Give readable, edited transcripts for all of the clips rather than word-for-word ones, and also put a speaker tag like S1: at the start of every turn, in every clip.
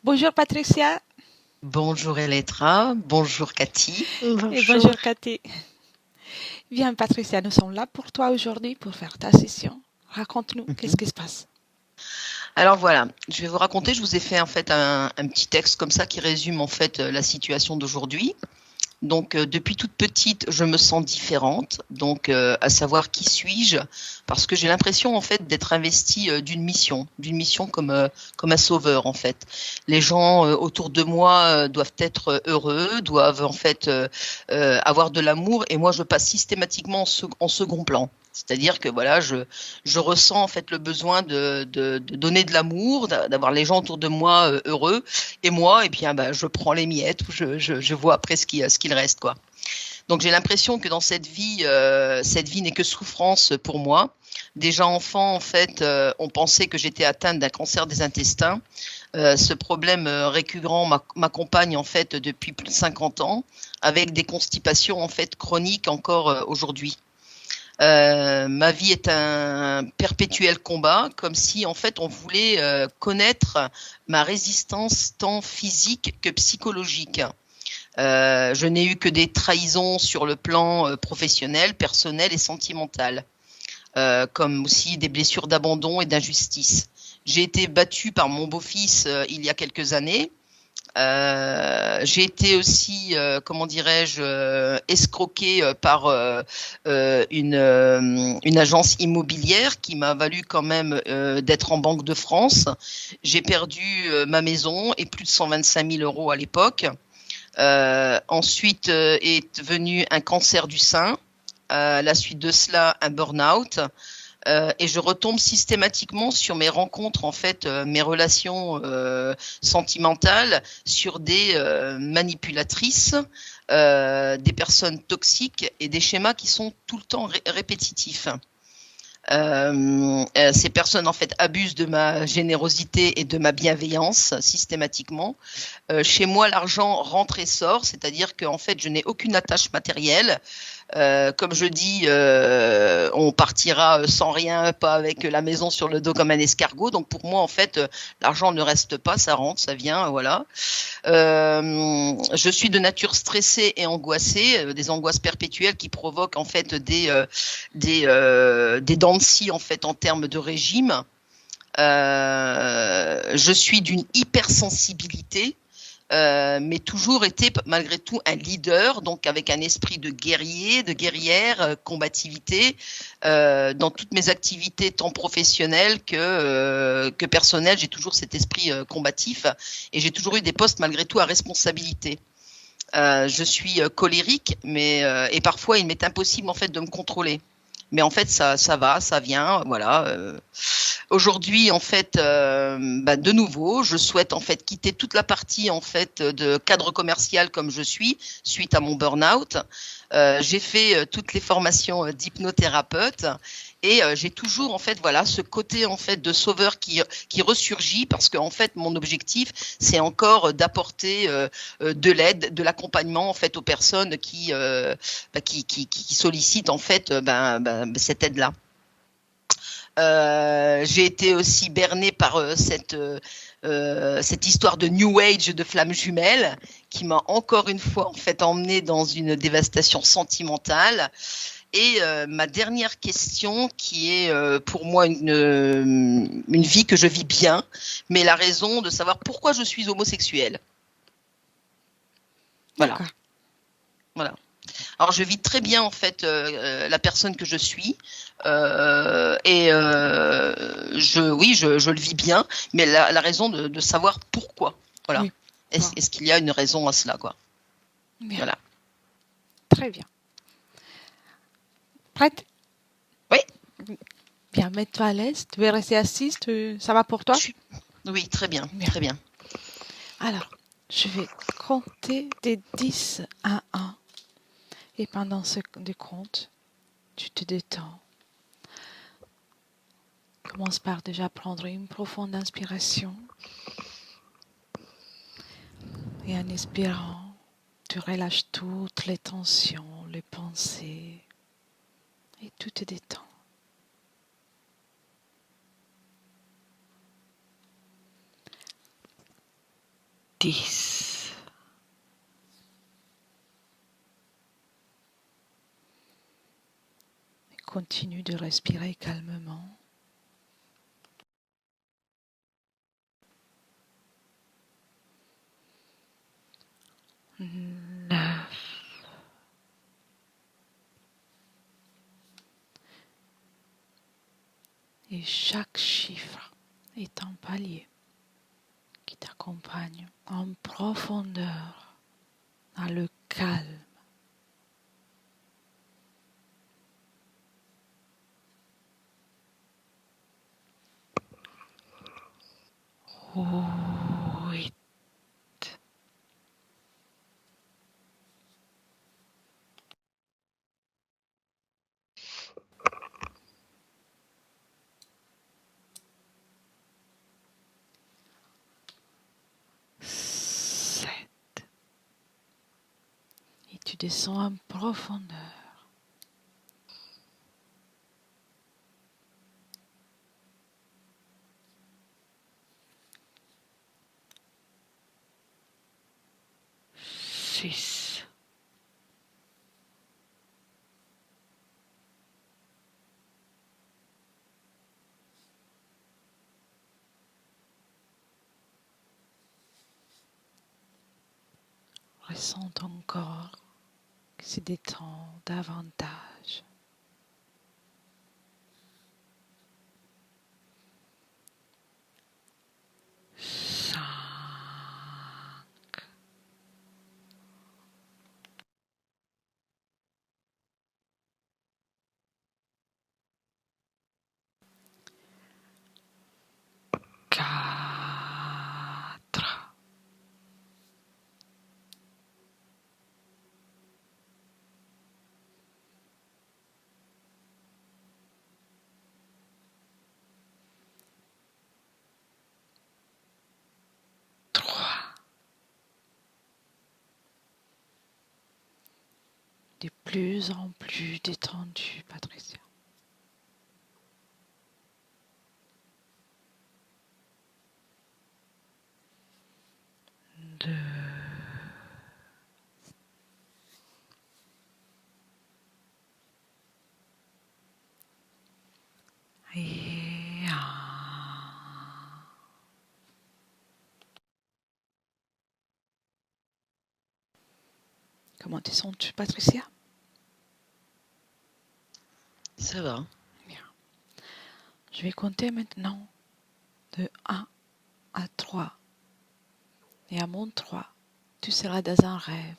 S1: Bonjour Patricia
S2: Bonjour Elettra, bonjour Cathy.
S1: et
S3: Bonjour.
S1: bonjour Cathy. Bien Patricia, nous sommes là pour toi aujourd'hui pour faire ta session. Raconte-nous, qu'est-ce
S2: Mhm.
S1: qui se passe?
S2: Alors voilà, je vais vous raconter, je vous ai fait en fait un petit texte comme ça qui résume en fait la situation d'aujourd'hui. Donc, depuis toute petite, je me sens différente. Donc, à savoir qui suis-je, parce que j'ai l'impression en fait d'être investie d'une mission comme un sauveur en fait. Les gens autour de moi doivent être heureux, doivent en fait avoir de l'amour, et moi je passe systématiquement en second plan. C'est-à-dire que voilà, je ressens en fait le besoin de donner de l'amour, d'avoir les gens autour de moi heureux, et moi, et bien, bah, je prends les miettes, je vois après ce qu'il reste, quoi. Donc j'ai l'impression que dans cette vie n'est que souffrance pour moi. Déjà enfant, en fait, on pensait que j'étais atteinte d'un cancer des intestins. Ce problème récurrent m'accompagne en fait depuis plus de 50 ans, avec des constipations en fait chroniques encore aujourd'hui. Ma vie est un perpétuel combat, comme si en fait on voulait connaître ma résistance tant physique que psychologique. Je n'ai eu que des trahisons sur le plan professionnel, personnel et sentimental, comme aussi des blessures d'abandon et d'injustice. J'ai été battue par mon beau-fils il y a quelques années. J'ai été aussi, comment dirais-je, escroquée par une agence immobilière qui m'a valu quand même d'être en Banque de France. J'ai perdu ma maison et plus de 125 000 euros à l'époque. Ensuite est venu un cancer du sein. À la suite de cela, un burn-out. Et je retombe systématiquement sur mes rencontres, en fait, mes relations sentimentales, sur des manipulatrices, des personnes toxiques et des schémas qui sont tout le temps répétitifs. Ces personnes en fait abusent de ma générosité et de ma bienveillance systématiquement. Chez moi, l'argent rentre et sort, c'est-à-dire qu'en fait, je n'ai aucune attache matérielle. Comme je dis, on partira sans rien, pas avec la maison sur le dos comme un escargot. Donc pour moi, en fait, l'argent ne reste pas, ça rentre, ça vient, voilà. Je suis de nature stressée et angoissée, des angoisses perpétuelles qui provoquent en fait des dents de scie en fait en termes de régime. Je suis d'une hypersensibilité, mais toujours été malgré tout un leader, donc avec un esprit de guerrier, de guerrière, combativité, dans toutes mes activités, tant professionnelles que personnelles. J'ai toujours cet esprit combatif, et j'ai toujours eu des postes malgré tout à responsabilité. Je suis colérique, mais et parfois il m'est impossible en fait de me contrôler. Mais en fait ça va, ça vient, voilà. Aujourd'hui, en fait, de nouveau, je souhaite en fait quitter toute la partie en fait de cadre commercial comme je suis suite à mon burn-out. J'ai fait toutes les formations d'hypnothérapeute, et j'ai toujours en fait voilà ce côté en fait de sauveur qui ressurgit, parce que en fait mon objectif c'est encore d'apporter de l'aide, de l'accompagnement en fait aux personnes qui sollicitent en fait cette aide-là. J'ai été aussi bernée par cette histoire de New Age de flammes jumelles, qui m'a encore une fois en fait emmenée dans une dévastation sentimentale. Et ma dernière question, qui est pour moi une vie que je vis bien, mais la raison de savoir pourquoi je suis homosexuelle. Voilà,
S1: D'accord.
S2: voilà. Alors je vis très bien en fait la personne que je suis, oui, je le vis bien, mais la raison de savoir pourquoi. Voilà.
S1: Oui. Bon,
S2: Est-ce qu'il y a une raison à cela, quoi.
S1: bien.
S2: Voilà.
S1: Très bien. Prête?
S2: Oui.
S1: Bien, mets-toi à l'aise. Tu veux rester assise? Ça va pour toi?
S2: Oui, très bien,
S1: Bien.
S2: très bien.
S1: Alors, je vais compter de 10 à 1. Et pendant ce décompte, tu te détends. Commence par déjà prendre une profonde inspiration. Et en expirant, tu relâches toutes les tensions, les pensées. Et tout te détend. 10. Et continue de respirer calmement. 9. Et chaque chiffre est un palier qui t'accompagne en profondeur dans le calme. Oui. 7. Et tu descends en profondeur. 6. Ressens ton corps qui se détend davantage. 5. 4. 3. De plus en plus détendu, Patricia. 2. Et 1. Comment te sens-tu, Patricia?
S2: Ça va.
S1: Bien. Je vais compter maintenant de 1 à 3. Et à mon 3, tu seras dans un rêve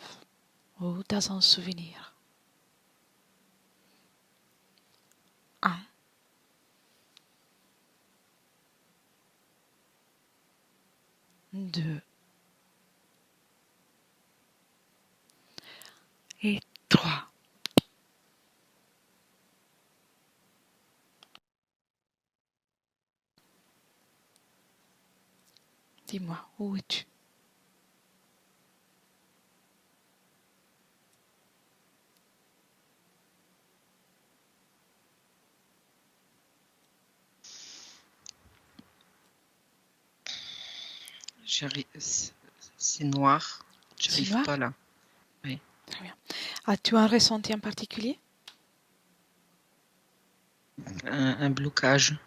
S1: ou dans un souvenir. 1, 2 et 3. Dis-moi, où es-tu?
S2: C'est noir.
S1: C'est
S2: J'arrive
S1: noir?
S2: pas là. Oui.
S1: Très bien. As-tu un ressenti en particulier?
S2: Un blocage.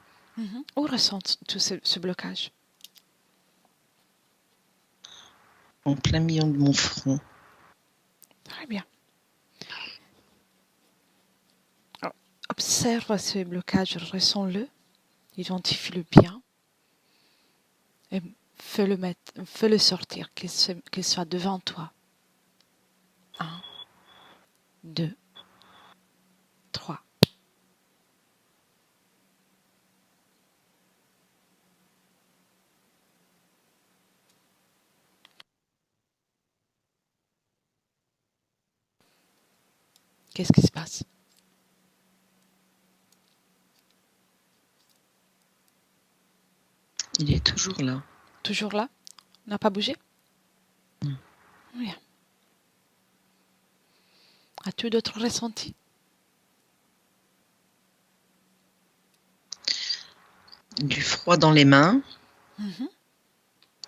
S1: Où ressens-tu ce blocage?
S2: En plein milieu de mon front.
S1: Très bien. Alors, observe ce blocage, ressens-le, identifie-le bien et fais-le sortir, qu'il soit devant toi. 1, 2, 3. Qu'est-ce qui se passe?
S2: Il est toujours là.
S1: Toujours là? N'a pas bougé?
S2: Mm.
S1: Bien. As-tu d'autres ressentis?
S2: Du froid dans les mains.
S1: Mhm.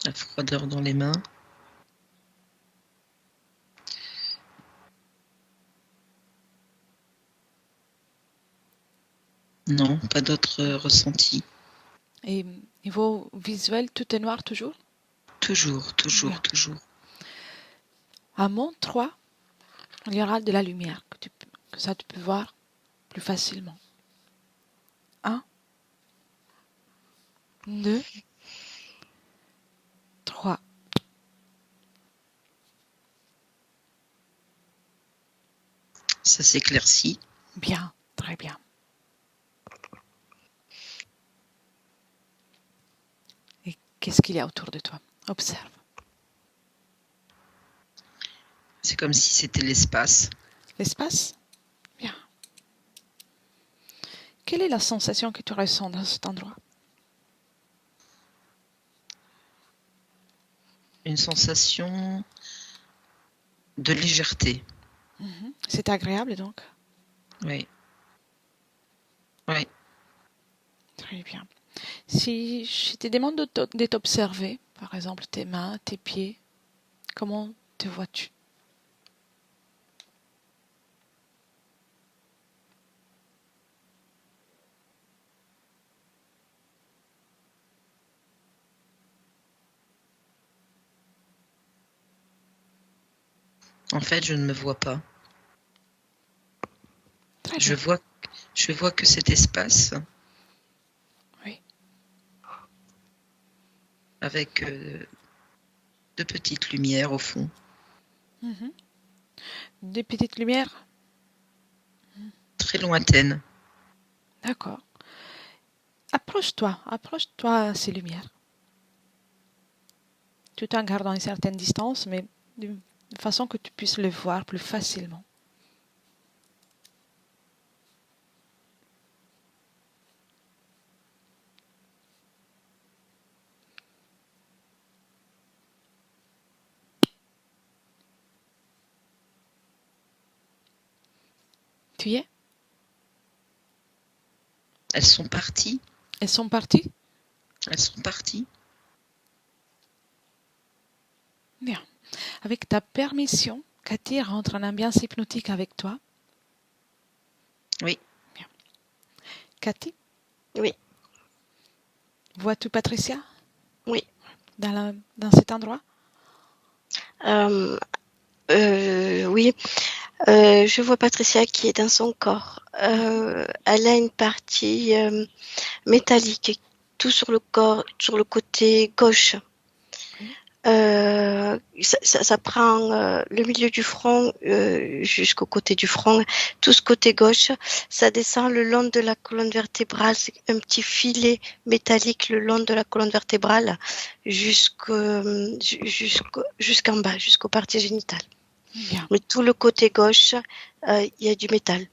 S2: La froideur dans les mains. Non, pas d'autres ressentis.
S1: Et niveau visuel, tout est noir toujours?
S2: Toujours, toujours,
S1: Bien.
S2: toujours.
S1: À mon 3, il y aura de la lumière, que ça tu peux voir plus facilement. 1, 2, 3.
S2: Ça s'éclaircit.
S1: Bien, très bien. Et qu'est-ce qu'il y a autour de toi? Observe.
S2: C'est comme si c'était l'espace.
S1: L'espace? Bien. Quelle est la sensation que tu ressens dans cet endroit?
S2: Une sensation de légèreté.
S1: C'est agréable donc?
S2: Oui. Oui.
S1: Très bien. Si je te demande de t'observer, par exemple tes mains, tes pieds, comment te vois-tu?
S2: En fait, je ne me vois pas.
S1: Très
S2: Je
S1: bien.
S2: vois que cet espace.
S1: Oui.
S2: Avec de petites lumières au fond.
S1: Des petites lumières?
S2: Très lointaines.
S1: D'accord. Approche-toi à ces lumières. Tout en gardant une certaine distance, mais d'une façon que tu puisses le voir plus facilement. Tu y es?
S2: Elles sont parties.
S1: Elles sont parties?
S2: Elles sont parties.
S1: Bien. Avec ta permission, Cathy rentre en ambiance hypnotique avec toi.
S2: Oui.
S1: Bien. Cathy?
S3: Oui.
S1: Vois-tu Patricia?
S3: Oui.
S1: Dans cet endroit?
S3: Oui. Je vois Patricia qui est dans son corps. Elle a une partie métallique, tout sur le corps, sur le côté gauche.
S1: Oui.
S3: Ça prend le milieu du front jusqu'au côté du front, tout ce côté gauche. Ça descend le long de la colonne vertébrale, c'est un petit filet métallique le long de la colonne vertébrale jusqu'en bas, jusqu'aux parties génitales.
S1: Bien.
S3: Mais tout le côté gauche, il y a du métal.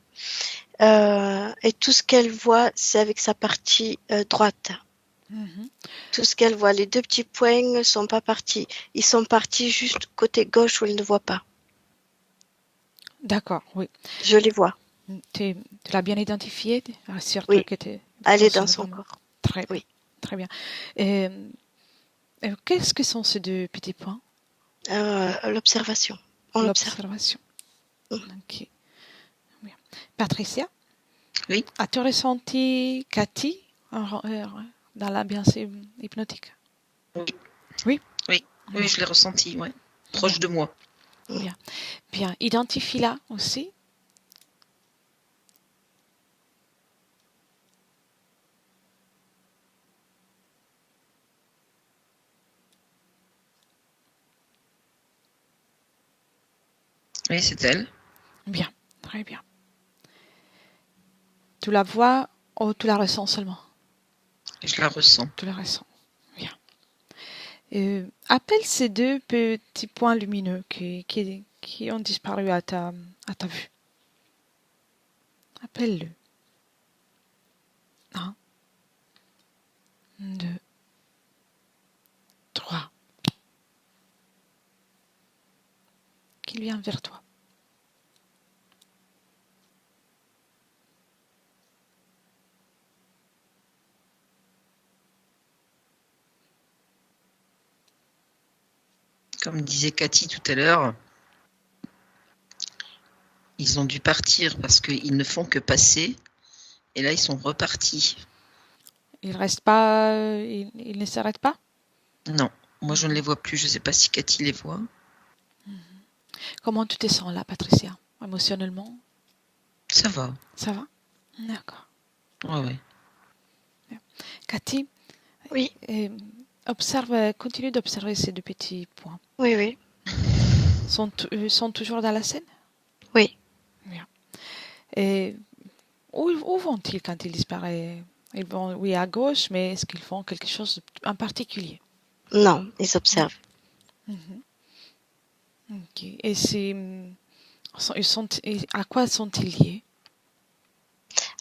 S3: Et tout ce qu'elle voit, c'est avec sa partie droite. Tout ce qu'elle voit, les deux petits points ne sont pas partis. Ils sont partis juste côté gauche où elle ne voit pas.
S1: D'accord, oui.
S3: Je les vois.
S1: Tu l'as bien identifié? Assure-toi
S3: Oui.
S1: que tu
S3: Elle est dans son corps.
S1: Très bien.
S3: Oui.
S1: Très bien. Qu'est-ce que sont ces deux petits points?
S3: L'observation. On l'observe.
S1: L'observation. Ok. Bien. Patricia?
S2: Oui.
S1: As-tu ressenti Cathy dans l'ambiance hypnotique?
S2: Oui.
S1: Oui.
S2: Oui. Oui, je l'ai ressenti, ouais. Proche de moi.
S1: Bien. Bien. Identifie-la aussi.
S2: Oui, c'est elle.
S1: Bien. Très bien. Tu la vois ou tu la ressens seulement?
S2: Je la ressens.
S1: Tu la ressens. Bien. Appelle ces deux petits points lumineux qui ont disparu à ta vue. Appelle-le. 1, 2, 3. Qu'il vient vers toi.
S2: Comme disait Cathy tout à l'heure, ils ont dû partir parce qu'ils ne font que passer Et là, ils sont repartis.
S1: Ils restent pas, ils ne s'arrêtent pas?
S2: Non, moi je ne les vois plus. Je ne sais pas si Cathy les voit.
S1: Comment tu te sens là, Patricia? Émotionnellement?
S2: Ça va.
S1: Ça va? D'accord.
S2: Ouais, ouais.
S1: Cathy,
S3: Oui,
S1: continue d'observer ces deux petits points.
S3: oui, oui,
S1: Sont toujours dans la scène?
S3: oui.
S1: Bien. Et où vont-ils quand ils disparaissent? Ils vont, oui, à gauche, mais est-ce qu'ils font quelque chose en particulier?
S3: Non, ils observent.
S1: Mhm. Ok. Et à quoi sont-ils liés?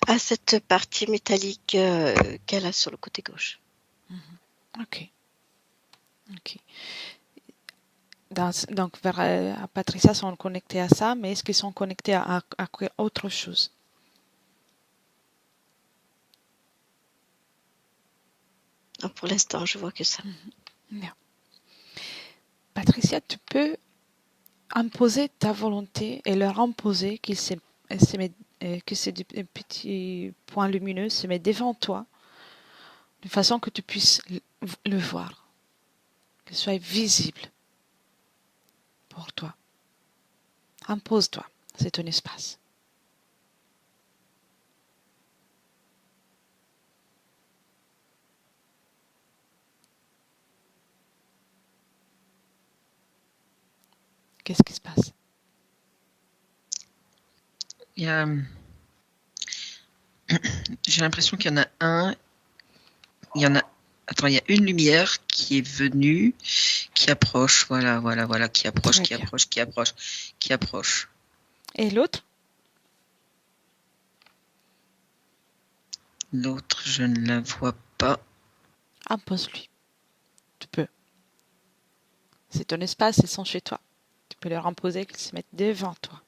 S3: À cette partie métallique qu'elle a sur le côté gauche.
S1: Ok. Ok. Donc, à Patricia sont connectés à ça, mais est-ce qu'ils sont connectés à autre chose?
S3: Donc, pour l'instant, je vois que ça.
S1: Bien. Patricia, tu peux imposer ta volonté et leur imposer que ces petits points lumineux se mettent devant toi, de façon que tu puisses le voir, qu'il soit visible pour toi. Impose-toi, c'est ton espace. Qu'est-ce qui se passe?
S2: Il y a... J'ai l'impression qu'il y en a un. Il y en a. Attends, il y a une lumière qui est venue, qui approche. Voilà, qui approche,
S1: Très
S2: qui
S1: bien.
S2: approche, qui approche, qui approche.
S1: Et l'autre?
S2: L'autre, je ne la vois pas.
S1: Impose-lui. Tu peux. C'est ton espace, ils sont chez toi. Tu peux leur imposer qu'ils se mettent devant toi.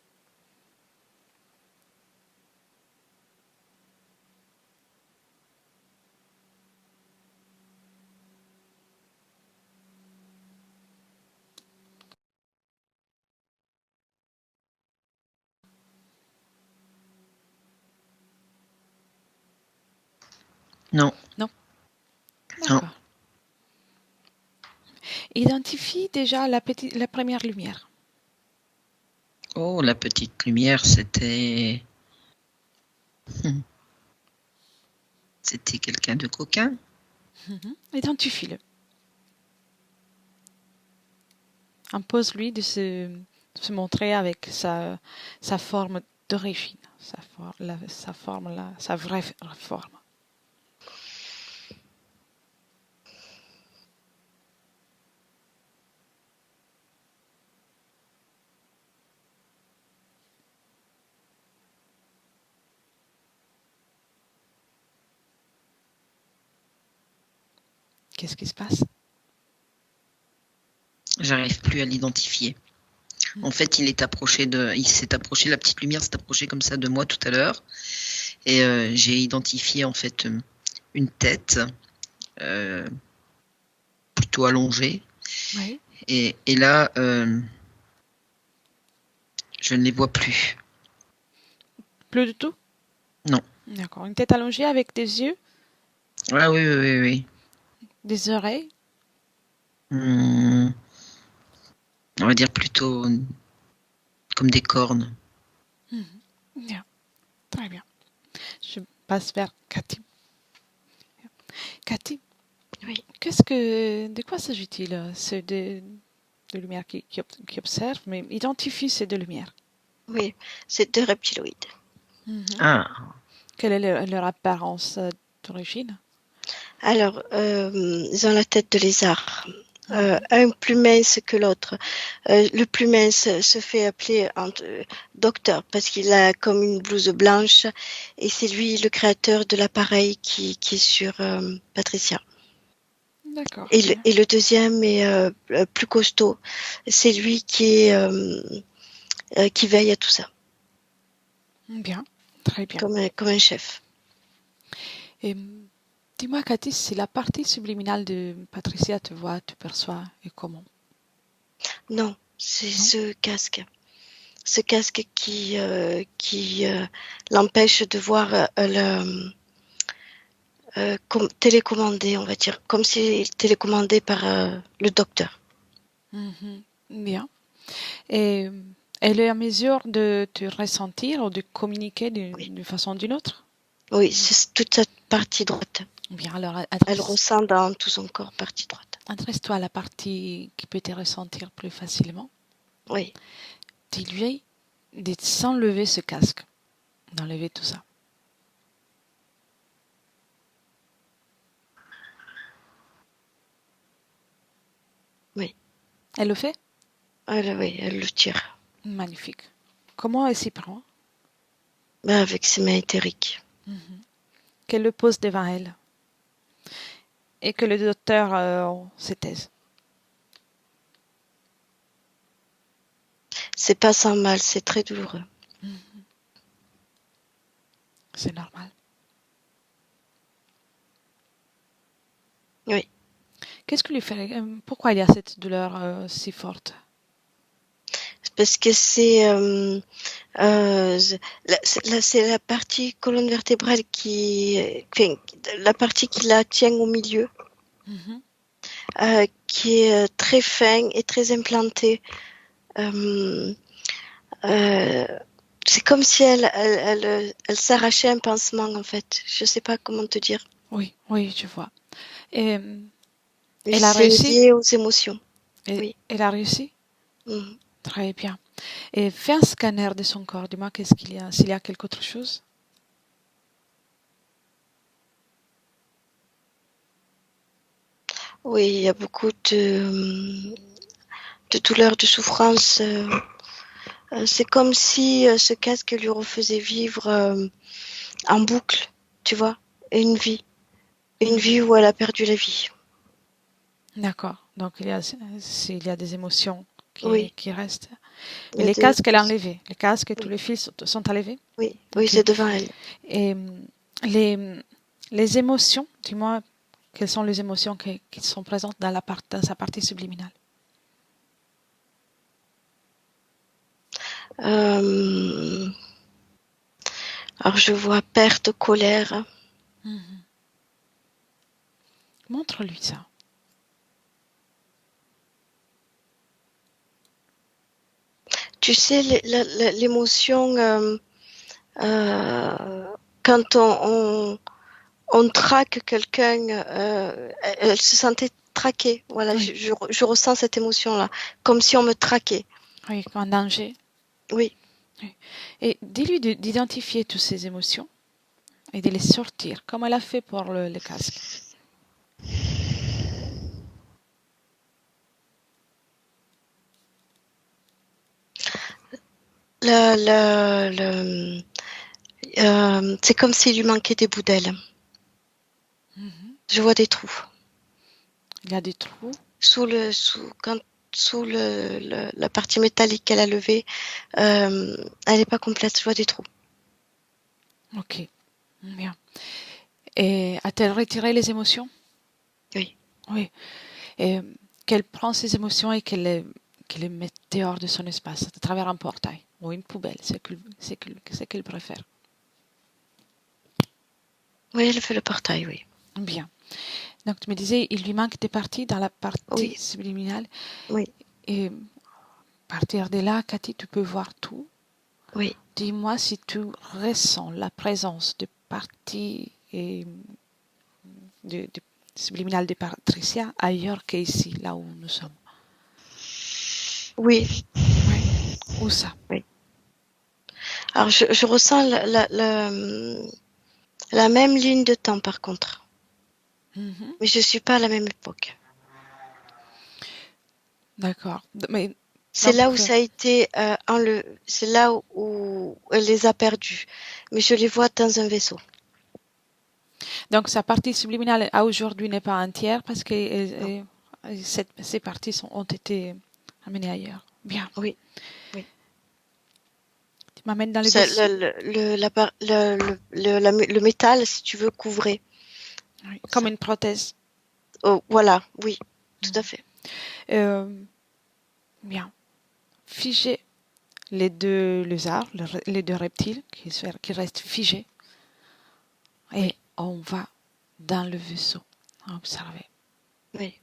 S2: Non.
S1: Non?
S2: Non.
S1: D'accord. Identifie déjà la première lumière.
S2: Oh, la petite lumière, c'était. C'était quelqu'un de coquin.
S1: Identifie-le. Impose-lui de se montrer avec sa forme d'origine, sa forme là, sa vraie forme. Qu'est-ce qui se passe?
S2: J'arrive plus à l'identifier. En fait, il s'est approché, la petite lumière s'est approchée comme ça de moi tout à l'heure. Et j'ai identifié en fait une tête plutôt allongée.
S1: Oui.
S2: Et là, je ne les vois plus.
S1: Plus du tout?
S2: Non.
S1: D'accord. Une tête allongée avec des yeux,
S2: Ah oui, oui, oui, oui.
S1: des oreilles.
S2: On va dire plutôt comme des cornes.
S1: Bien. Très bien. Je passe vers Cathy. Cathy,
S3: Oui.
S1: de quoi s'agit-il? C'est de lumière qui observe, mais identifie ces deux lumières.
S3: Oui, c'est deux reptiloïdes.
S2: Ah,
S1: Quelle est leur apparence d'origine?
S3: Alors, ils ont la tête de lézard. Un plus mince que l'autre. Le plus mince se fait appeler docteur parce qu'il a comme une blouse blanche et c'est lui le créateur de l'appareil qui est sur Patricia.
S1: D'accord.
S3: Et le deuxième est plus costaud. C'est lui qui veille à tout ça,
S1: Bien. Très bien.
S3: comme un chef.
S1: Et dis-moi, Cathy, si la partie subliminale de Patricia te voit, te perçoit, et comment?
S3: Non, c'est
S1: Non?
S3: ce casque. ce casque qui l'empêche de voir télécommandé, on va dire, comme si télécommandé par le docteur.
S1: Mhm. Bien. Et elle est en mesure de te ressentir ou de communiquer
S3: Oui,
S1: d'une façon ou d'une autre?
S3: oui, c'est toute cette partie droite.
S1: Bien, alors
S3: Elle ressent dans tout son corps, partie droite.
S1: adresse-toi à la partie qui peut te ressentir plus facilement.
S3: Oui,
S1: Dis-lui de s'enlever ce casque, d'enlever tout ça.
S3: oui,
S1: Elle le fait?
S3: oui, elle le tire.
S1: Magnifique. Comment elle s'y prend?
S3: Ben, avec ses mains éthériques.
S1: Qu'elle le pose devant elle et que le docteur se taise.
S3: C'est pas sans mal, c'est très douloureux.
S1: C'est normal.
S3: Oui,
S1: Qu'est-ce que lui fait? Pourquoi il y a cette douleur si forte?
S3: parce que c'est la partie colonne vertébrale enfin, la partie qui la tient au milieu,
S1: Mhm.
S3: qui est très fin et très implantée. Euh, euh, c'est comme si elle s'arrachait un pansement en fait. Je sais pas comment te dire.
S1: Oui, oui, je vois. Et
S3: Mais
S1: elle a
S3: c'est
S1: réussi?
S3: lié aux émotions. Oui.
S1: Elle a réussi?
S3: Mhm.
S1: Très bien. Et fais un scanner de son corps. Dis-moi qu'est-ce qu'il y a, s'il y a quelque autre chose.
S3: Oui, il y a beaucoup de douleurs, de souffrances. C'est comme si ce casque lui refaisait vivre en boucle, tu vois, une vie. Une vie où elle a perdu la vie.
S1: D'accord. Donc s'il y a des émotions
S3: Oui,
S1: qui restent.
S3: il
S1: Mais
S3: y a
S1: les
S3: des...
S1: casques, elle a enlevé. Les casques et tous
S3: Oui,
S1: les fils sont enlevés.
S3: oui, oui,
S1: Ok.
S3: c'est devant elle.
S1: Et les, les émotions, dis-moi, quelles sont les émotions qui sont présentes dans sa partie subliminale?
S3: Euh, alors je vois perte, colère.
S1: Montre-lui ça.
S3: Tu sais, l'émotion, quand on traque quelqu'un, elle se sentait traquée. Voilà,
S1: Oui,
S3: je ressens cette émotion-là, comme si on me traquait.
S1: oui, en danger.
S3: Oui.
S1: Oui. Et dis-lui d'identifier toutes ces émotions et de les sortir, comme elle a fait pour le casque.
S3: Le, c'est comme s'il lui manquait des bouts d'elle. Je vois des trous.
S1: Il y a des trous.
S3: Sous la partie métallique qu'elle a levée, elle n'est pas complète. Je vois des trous.
S1: Ok, bien. Et a-t-elle retiré les émotions?
S3: Oui.
S1: Oui. Et qu'elle prend ces émotions et qu'elle les met dehors de son espace, à travers un portail ou une poubelle, c'est qu'elle préfère.
S3: Oui, elle fait le portail, oui.
S1: Bien. Donc tu me disais, il lui manque des parties dans la partie
S3: Oui,
S1: subliminale.
S3: oui,
S1: Et à partir de là, Cathy, tu peux voir tout.
S3: oui.
S1: Dis-moi si tu ressens la présence de parties de subliminales de Patricia ailleurs qu'ici, là où nous sommes.
S3: Oui,
S1: Oui. Où ça?
S3: oui. Alors, je ressens la même ligne de temps, par contre.
S1: Mhm.
S3: Mais je ne suis pas à la même époque.
S1: D'accord. Mais
S3: C'est
S1: donc,
S3: là où ça a été c'est là où elle les a perdus. Mais je les vois dans un vaisseau.
S1: donc sa partie subliminale à aujourd'hui n'est pas entière parce que
S3: Non.
S1: ces parties ont été amenées ailleurs. Bien.
S3: Oui, oui.
S1: Tu m'amènes dans le
S3: C'est
S1: vaisseau.
S3: le métal, si tu veux, couvrait
S1: Oui. Comme
S3: ça.
S1: une prothèse.
S3: Oh, voilà, oui, tout à fait.
S1: Euh, bien. Figez les deux lézards, les deux reptiles qui restent figés. Et
S3: Oui.
S1: on va dans le vaisseau. Observez.
S3: Oui.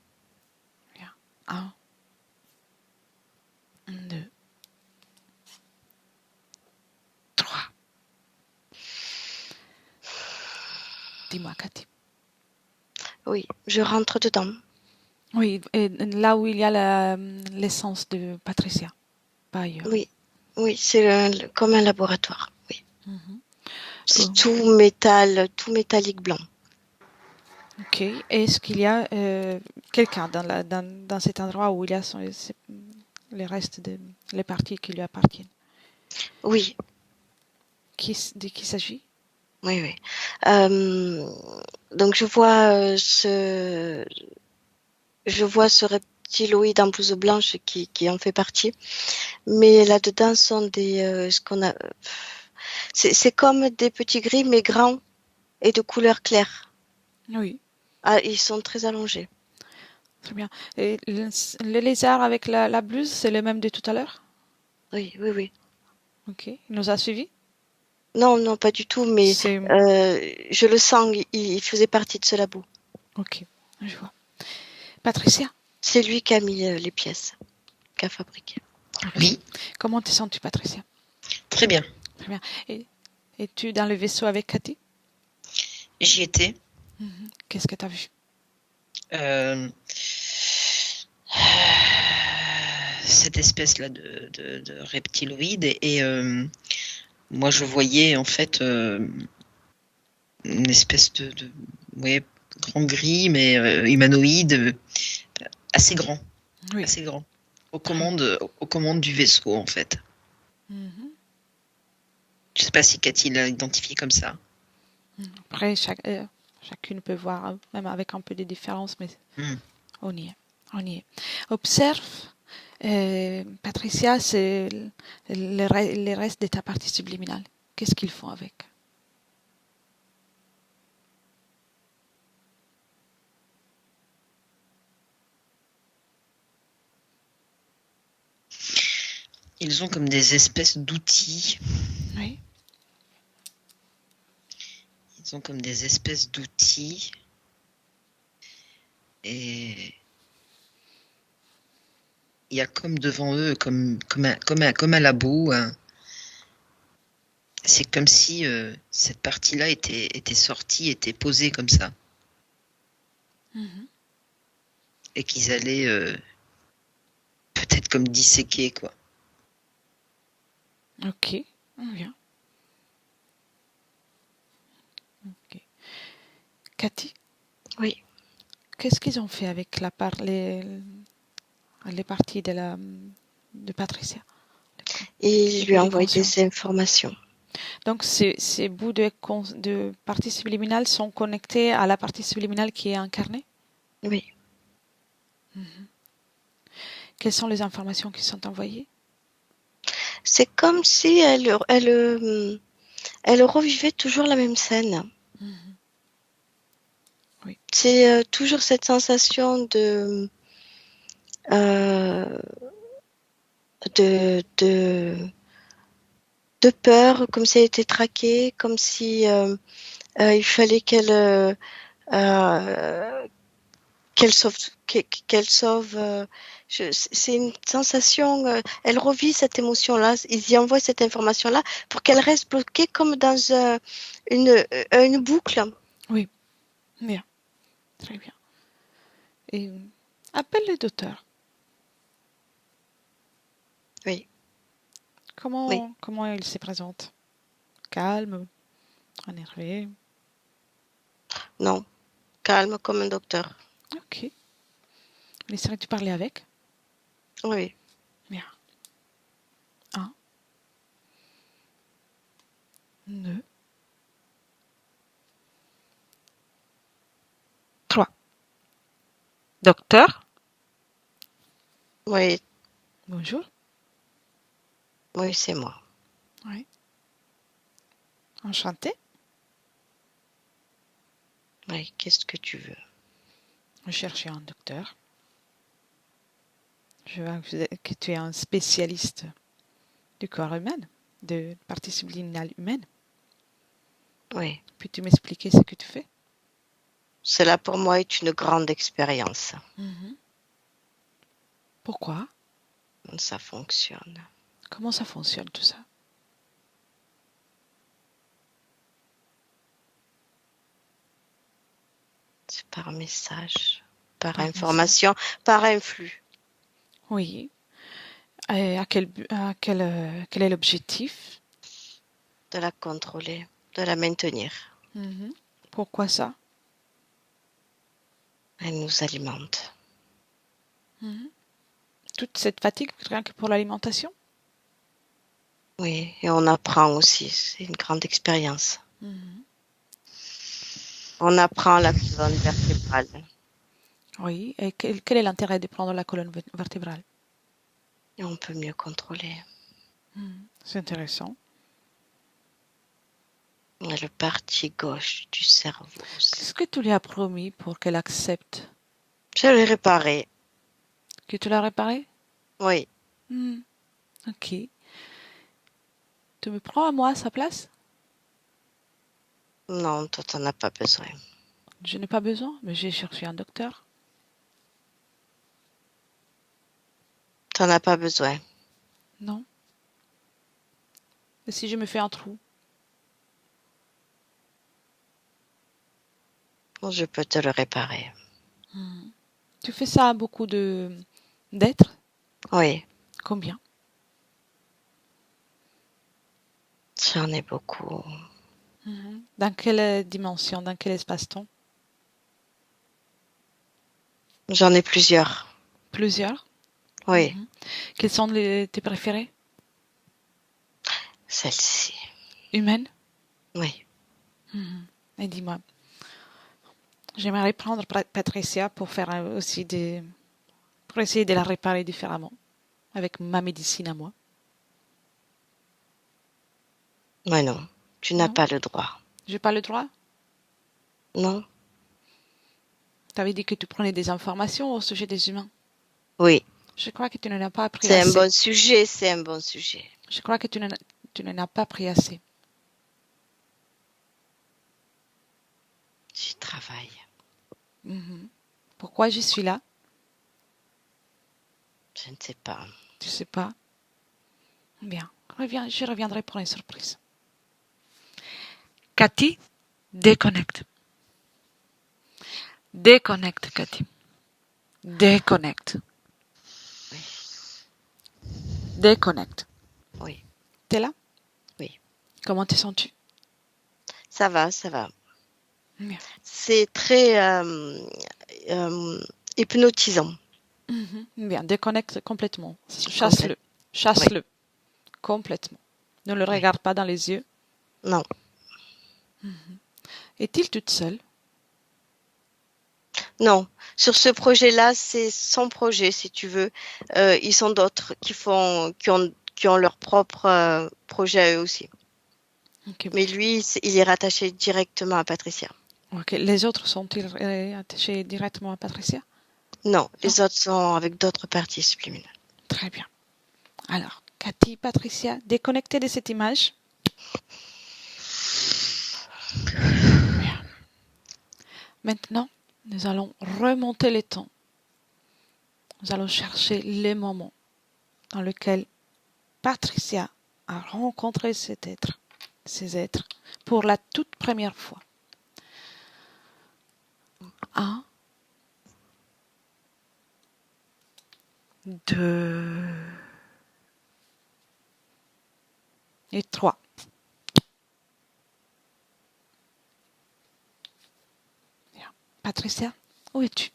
S1: Bien. 1, 2, 3. Dis-moi, Cathy.
S3: Oui, je rentre dedans.
S1: Oui, et là où il y a l'essence de Patricia, pas ailleurs.
S3: Oui, oui, c'est comme un laboratoire. Oui.
S1: Mhm.
S3: C'est
S1: Bon.
S3: tout métallique blanc.
S1: Ok. Est-ce qu'il y a quelqu'un dans cet endroit où il y a les restes les parties qui lui appartiennent?
S3: Oui,
S1: De qui s'agit?
S3: oui, oui. Euh, donc je vois ce reptiloïde en blouse blanche qui en fait partie. Mais là-dedans sont ce qu'on a. C'est comme des petits gris, mais grands et de couleur claire.
S1: Oui,
S3: Ah, ils sont très allongés.
S1: très bien. Et le lézard avec la blouse, c'est le même de tout à l'heure?
S3: Oui, oui, oui.
S1: Ok. Il nous a suivis?
S3: Non, non, pas du tout, mais
S1: C'est...
S3: je le sens, il faisait partie de ce labo.
S1: Ok, je vois. Patricia?
S3: C'est lui qui a mis les pièces, qui a fabriqué.
S1: Ok.
S2: Oui,
S1: Comment te sens-tu, Patricia?
S2: très bien.
S1: Très bien. Es-tu dans le vaisseau avec Cathy?
S2: J'y étais.
S1: Mhm. Qu'est-ce que tu as vu?
S2: Euh, cette espèce-là de reptiloïde moi je voyais en fait une espèce de ouais, grand gris mais humanoïde assez grand,
S1: Oui.
S2: assez grand
S1: Très bien.
S2: aux commandes du vaisseau en fait.
S1: Mhm.
S2: Je sais pas si Cathy l'a identifié comme ça.
S1: Après, chacune peut voir, même avec un peu de différence, mais
S2: Hmm.
S1: on y est. On y est. Observe, Patricia, c'est les restes de ta partie subliminale. Qu'est-ce qu'ils font avec?
S2: Ils ont comme des espèces d'outils.
S1: Oui.
S2: Ils ont comme des espèces d'outils. Et il y a comme devant eux, comme un labo. C'est comme si cette partie-là était sortie, était posée comme ça.
S1: Mhm.
S2: Et qu'ils allaient peut-être comme disséquer, quoi.
S1: Ok, on vient. Ok. Cathy,
S3: Oui.
S1: qu'est-ce qu'ils ont fait avec les parties de Patricia?
S3: Et
S1: Les
S3: il lui
S1: bouts
S3: a
S1: de
S3: envoyé
S1: conscience.
S3: des informations.
S1: Donc, ces bouts de parties subliminales sont connectés à la partie subliminale qui est incarnée?
S3: Oui.
S1: Quelles sont les informations qui sont envoyées?
S3: C'est comme si elle revivait toujours la même scène.
S1: Mhm. Oui.
S3: C'est toujours cette sensation euh, de, de, de peur, comme si elle était traquée, comme si il fallait euh, qu'elle sauve. C'est une sensation. Elle revit cette émotion-là. Ils y envoient cette information-là pour qu'elle reste bloquée comme dans une boucle.
S1: Oui, bien, très bien. Et appelle le docteur.
S3: Oui, oui.
S1: Comment il se présente? Calme, énervé.
S3: Non, calme comme un docteur.
S1: Ok. Laisserais-tu parler avec?
S3: Oui,
S1: Bien. 1, 2, 3. Docteur?
S3: oui,
S1: Bonjour.
S3: oui, c'est moi.
S1: Oui. Enchanté.
S3: Oui, qu'est-ce que tu veux?
S1: Je cherchais un docteur. Je vois que tu es un spécialiste du corps humain, de partie subliminale humaine.
S3: Oui.
S1: Puis-tu m'expliquer ce que tu fais?
S3: Cela pour moi est une grande expérience.
S1: Pourquoi?
S3: Ça fonctionne.
S1: Comment ça fonctionne tout ça?
S3: C'est par message, par
S1: Par
S3: information, par influx.
S1: Oui. Et quel est l'objectif?
S3: De la contrôler, de la maintenir.
S1: Pourquoi ça?
S3: Elle nous alimente.
S1: Toute cette fatigue rien que pour l'alimentation?
S3: Oui, et on apprend aussi. C'est une grande expérience. On apprend la colonne vertébrale.
S1: Oui. Et quel est l'intérêt de prendre la colonne vertébrale?
S3: Et on peut mieux contrôler.
S1: C'est intéressant.
S3: On a le parti gauche du cerveau aussi.
S1: Qu'est-ce que tu lui as promis pour qu'elle accepte?
S3: Je l'ai réparé.
S1: Que tu l'as réparé?
S3: Oui.
S1: Ok. Tu me prends à moi à sa place?
S3: Non, toi, t'en as pas besoin.
S1: Je n'ai pas besoin, mais j'ai cherché un docteur.
S3: T'en as pas besoin.
S1: Non. Et si je me fais un trou?
S3: Je peux te le réparer.
S1: Tu fais ça à beaucoup d'êtres?
S3: Oui,
S1: Combien?
S3: j'en ai beaucoup.
S1: Dans quelle dimension? Dans quel espace-temps?
S3: J'en ai plusieurs.
S1: Plusieurs?
S3: Oui,
S1: Quels sont tes préférés?
S3: celle-ci.
S1: Humaines?
S3: Oui.
S1: Et dis-moi, j'aimerais prendre Patricia pour faire aussi pour essayer de la réparer différemment, avec ma médecine à moi.
S3: Mais non, tu n'as
S1: Non.
S3: pas le droit.
S1: J'ai pas le droit?
S3: Non?
S1: Tu avais dit que tu prenais des informations au sujet des humains.
S3: Oui.
S1: Je crois que tu n'en as pas appris
S3: C'est un
S1: assez.
S3: bon sujet, c'est un bon sujet.
S1: Je crois que tu n'en as pas pris assez.
S3: J'y travaille.
S1: Pourquoi j'y suis là?
S3: Je ne sais pas.
S1: Tu sais pas? Bien, je reviendrai pour une surprise. Cathy, déconnecte. Déconnecte, Cathy. Déconnecte.
S3: Oui.
S1: Déconnecte.
S3: Oui.
S1: T'es là?
S3: Oui.
S1: Comment te sens-tu?
S3: Ça va, ça va.
S1: Bien.
S3: C'est très hypnotisant.
S1: Bien, déconnecte complètement. Chasse-le. Chasse-le. Complètement. Ne le regarde pas dans les yeux.
S3: Non.
S1: Est-il toute seule?
S3: Non. Sur ce projet-là, c'est son projet, si tu veux. Ils sont d'autres qui ont leur propre projet à eux aussi.
S1: Okay.
S3: Mais lui, il est rattaché directement à Patricia.
S1: Ok. Les autres sont-ils attachés directement à Patricia?
S3: Non, les autres sont avec d'autres parties subliminales.
S1: Très bien. Alors, Cathy, Patricia, déconnectez de cette image. Bien. Maintenant, nous allons remonter les temps. Nous allons chercher les moments dans lesquels Patricia a rencontré ces êtres, pour la toute première fois. 1, 2 et 3. Bien. Patricia, où es-tu?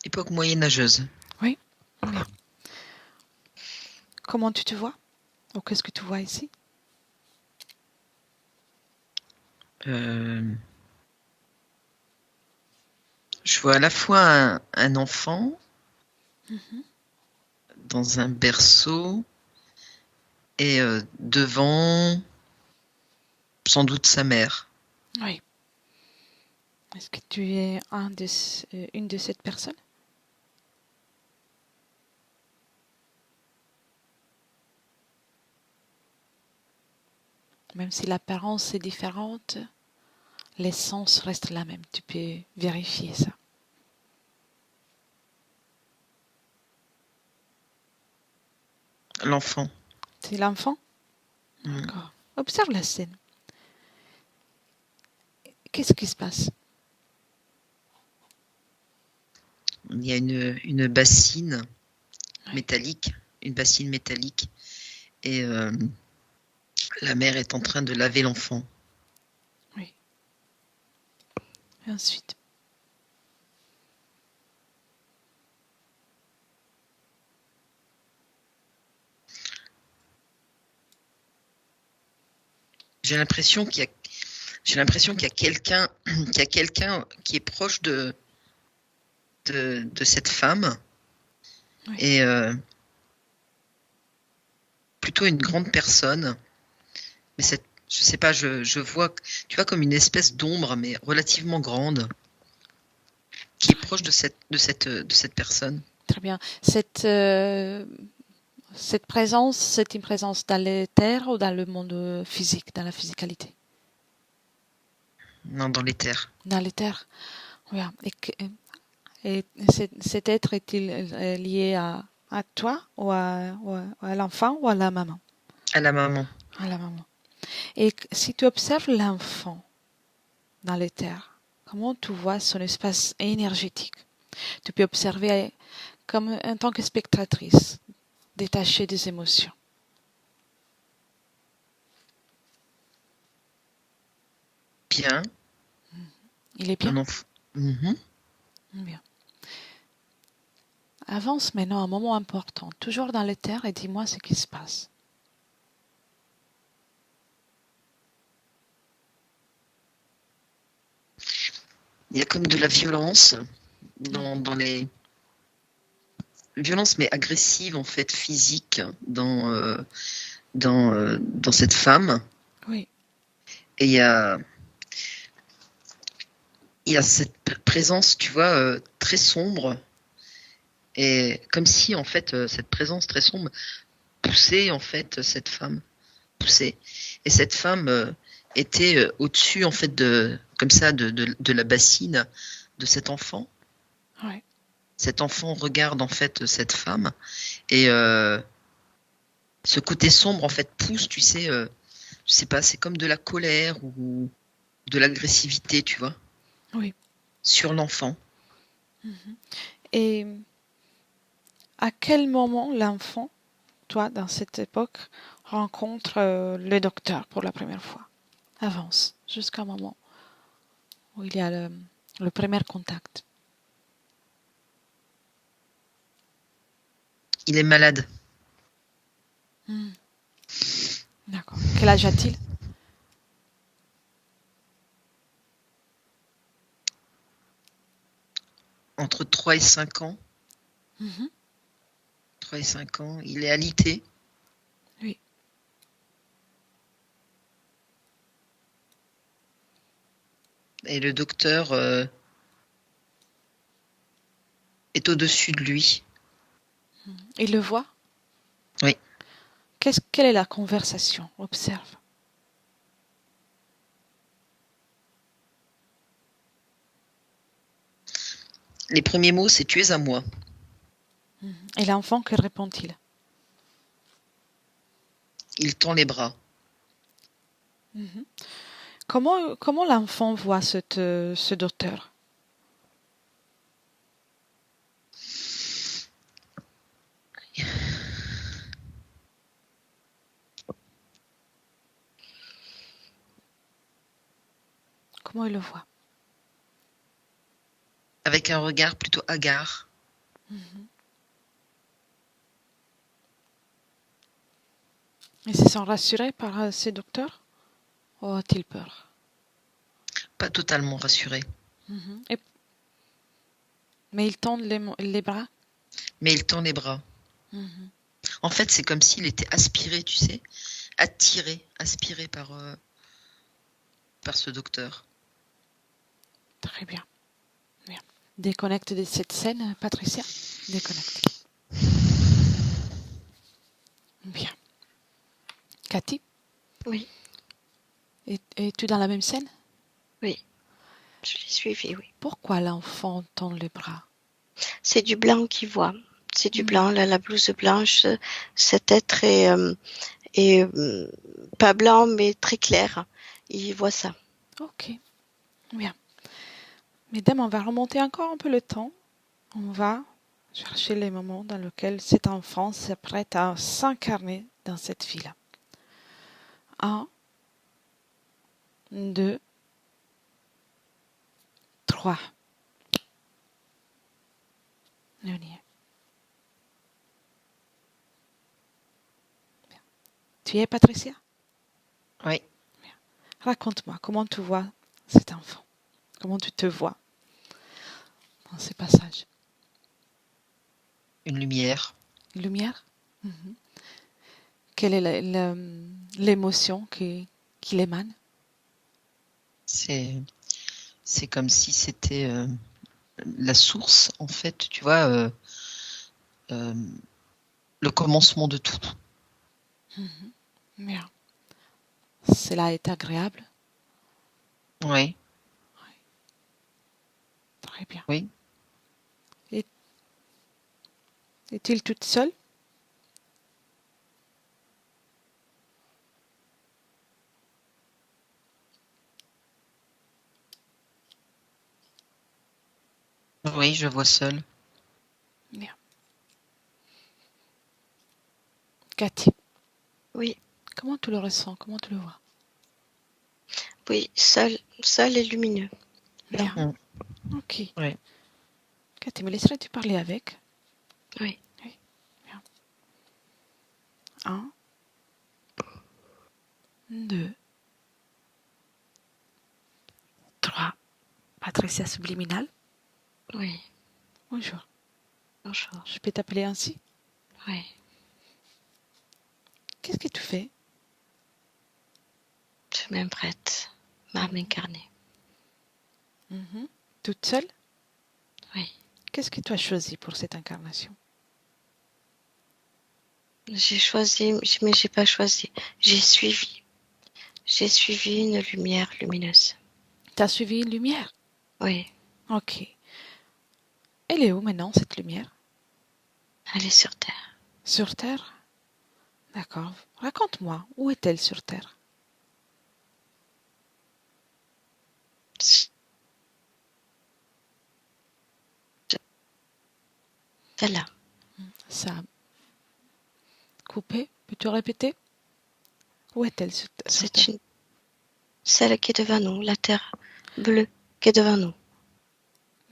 S2: Époque moyenâgeuse.
S1: Oui. Bien. Comment tu te vois? Ou qu'est-ce que tu vois ici?
S2: Je vois à la fois un enfant dans un berceau et devant sans doute sa mère.
S1: Oui. Est-ce que tu es une de ces personnes? Même si l'apparence est différente, l'essence reste la même. Tu peux vérifier ça.
S2: L'enfant.
S1: C'est l'enfant?
S2: Mm.
S1: D'accord. Observe la scène. Qu'est-ce qui se passe?
S2: Il y a une bassine
S1: Oui.
S2: métallique, une bassine métallique, et la mère est en train de laver l'enfant.
S1: Oui. Et ensuite?
S2: J'ai l'impression qu'il y a quelqu'un, qui est proche de cette femme,
S1: Oui.
S2: et plutôt une grande personne. Mais je sais pas, je vois, tu vois, comme une espèce d'ombre, mais relativement grande, qui est proche de cette personne.
S1: Très bien. Cette présence, c'est une présence dans l'éther ou dans le monde physique, dans la physicalité?
S2: Non, dans les terres.
S1: Dans l'éther. Oui. Et cet être est-il lié à toi ou à l'enfant ou à la maman?
S2: À la maman.
S1: À la maman. Et si tu observes l'enfant dans l'éther, comment tu vois son espace énergétique? Tu peux observer comme en tant que spectatrice, détachée des émotions.
S2: Bien.
S1: Il est bien?
S2: Un enfant. Mhm.
S1: Bien. Avance maintenant à un moment important, toujours dans l'éther, et dis-moi ce qui se passe.
S2: Il y a comme de la violence dans les violences, mais agressive en fait, physique, dans cette femme.
S1: Oui.
S2: Et il y a cette présence, tu vois, très sombre, et comme si en fait cette présence très sombre poussait en fait cette femme, poussait. Et cette femme était au-dessus en fait comme ça de la bassine de cet enfant.
S1: Oui.
S2: Cet enfant regarde en fait cette femme, et ce côté sombre en fait pousse, tu sais, je sais pas, c'est comme de la colère ou de l'agressivité, tu vois,
S1: Oui.
S2: sur l'enfant.
S1: Et à quel moment l'enfant, toi, dans cette époque, rencontre le docteur pour la première fois? Avance jusqu'à un moment où il y a le premier contact.
S2: Il est malade.
S1: D'accord. Quel âge a-t-il?
S2: Entre 3 et 5 ans. 3 et 5 ans. Il est alité.
S1: Oui.
S2: Et le docteur est au-dessus de lui.
S1: Il le voit?
S2: Oui.
S1: Quelle est la conversation? Observe.
S2: Les premiers mots, c'est tu es à moi.
S1: Et l'enfant, que répond-il?
S2: Il tend les bras.
S1: Comment l'enfant voit ce docteur? Comment il le voit?
S2: Avec un regard plutôt hagard.
S1: Il se sent rassuré par ces docteurs? Ou a-t-il peur?
S2: Pas totalement rassuré.
S1: Et- mais il tend les bras?
S2: Mais il tend les bras. En fait, c'est comme s'il était aspiré, tu sais, attiré, aspiré par ce docteur.
S1: Très bien. Bien. Déconnecte de cette scène, Patricia. Déconnecte. Bien. Cathy?
S3: Oui.
S1: Es-tu dans la même scène?
S3: Oui, je l'ai suivi, oui.
S1: Pourquoi l'enfant tend les bras?
S3: C'est du blanc qu'il voit. C'est du
S1: Hmm.
S3: blanc, la blouse blanche. Cet être est pas blanc, mais très clair. Il voit ça.
S1: Ok, bien. Mesdames, on va remonter encore un peu le temps. On va chercher les moments dans lesquels cet enfant s'apprête à s'incarner dans cette vie-là. 1, 2, 3. On y est. Tu y es, Patricia?
S2: Oui.
S1: Raconte-moi, comment tu vois cet enfant? Comment tu te vois dans ces passages?
S2: Une lumière.
S1: Lumière? Mhm. Quelle est l'émotion qui l'émane?
S2: C'est comme si c'était la source, en fait, tu vois, euh, le commencement de tout.
S1: Bien. Cela est agréable?
S2: Oui,
S1: Très bien.
S2: oui.
S1: Est-il toute seule?
S2: Oui, je vois seul.
S1: Bien. Cathy,
S3: Oui,
S1: comment tu le ressens? Comment tu le vois?
S3: oui, seul et lumineux. Blanc.
S1: Bien. Ok.
S2: Oui.
S1: Cathy, me laisserais-tu parler avec?
S3: Oui.
S1: Oui. Bien. 1, 2, 3. Patricia Subliminal.
S3: Oui.
S1: Bonjour.
S3: Bonjour.
S1: Je peux t'appeler ainsi?
S3: Oui.
S1: Qu'est-ce que tu fais?
S3: Je m'apprête à m'incarner.
S1: Mhm. Toute seule?
S3: Oui.
S1: Qu'est-ce que tu as choisi pour cette incarnation?
S3: J'ai choisi, mais j'ai pas choisi. J'ai suivi. J'ai suivi une lumière lumineuse.
S1: Tu as suivi une lumière?
S3: Oui.
S1: Ok. Elle est où maintenant, cette lumière?
S3: Elle est sur terre.
S1: Sur Terre? D'accord. Raconte-moi, où est-elle sur Terre?
S3: Celle-là.
S1: Ça a coupé? Peux-tu répéter? Où est-elle sur
S3: C'est
S1: Terre?
S3: celle qui est devant nous, la terre bleue qui est devant nous.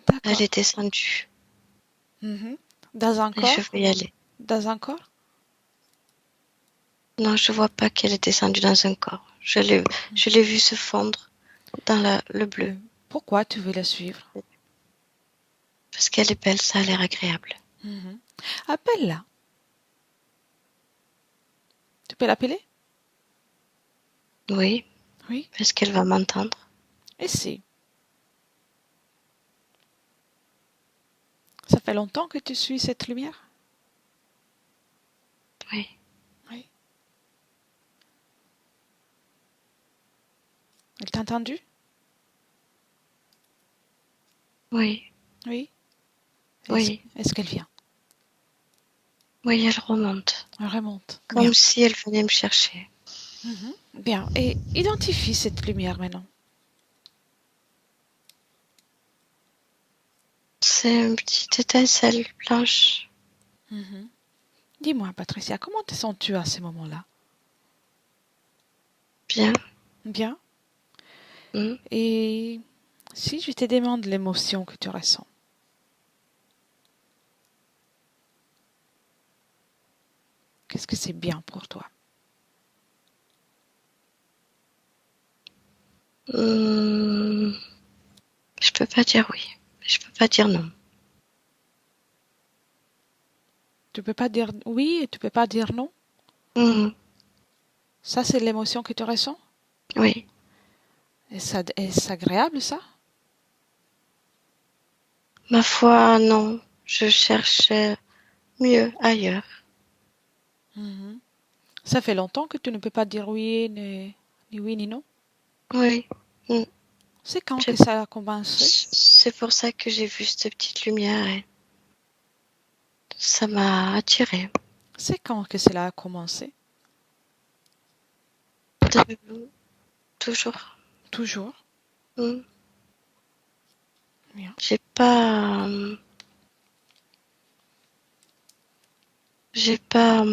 S3: Elle
S1: D'accord.
S3: est descendue.
S1: Mhm. Dans un
S3: Et je
S1: corps?
S3: vais y aller.
S1: Dans un corps?
S3: Non, je vois pas qu'elle est descendue dans un corps. Je l'ai vue se fondre dans le bleu.
S1: Pourquoi tu veux la suivre?
S3: Parce qu'elle est belle, ça a l'air agréable.
S1: Mhm. Appelle-la. Tu peux l'appeler?
S3: Oui,
S1: Oui.
S3: parce qu'elle va m'entendre.
S1: Essaie. Ça fait longtemps que tu suis cette lumière?
S3: Oui,
S1: Oui. Elle t'a entendu?
S3: oui,
S1: Oui.
S3: oui,
S1: Est-ce qu'elle vient?
S3: oui, elle remonte.
S1: Elle remonte. Bien.
S3: Comme si elle venait me chercher.
S1: Mhm. Bien. Et identifie cette lumière maintenant.
S3: C'est une petite étincelle blanche.
S1: Mhm. Dis-moi, Patricia, comment te sens-tu à ces moments-là?
S3: Bien.
S1: Bien.
S3: Hmm.
S1: Et si je te demande l'émotion que tu ressens, qu'est-ce que c'est bien pour toi?
S3: Hmm. Je peux pas dire oui. Je peux pas dire non.
S1: Tu peux pas dire oui et tu peux pas dire non?
S3: Hmm.
S1: Ça, c'est l'émotion que tu ressens?
S3: Oui.
S1: Est-ce agréable, ça?
S3: Ma foi, non. Je cherchais mieux ailleurs.
S1: Mhm. Ça fait longtemps que tu ne peux pas dire oui, ni oui, ni non?
S3: Oui. Mm.
S1: C'est quand
S3: C'est
S1: que ça a commencé?
S3: c'est pour ça que j'ai vu cette petite lumière et ça m'a attirée.
S1: C'est quand que cela a commencé?
S3: Toujours.
S1: Toujours.
S3: Mm.
S1: Bien.
S3: J'ai pas, j'ai pas,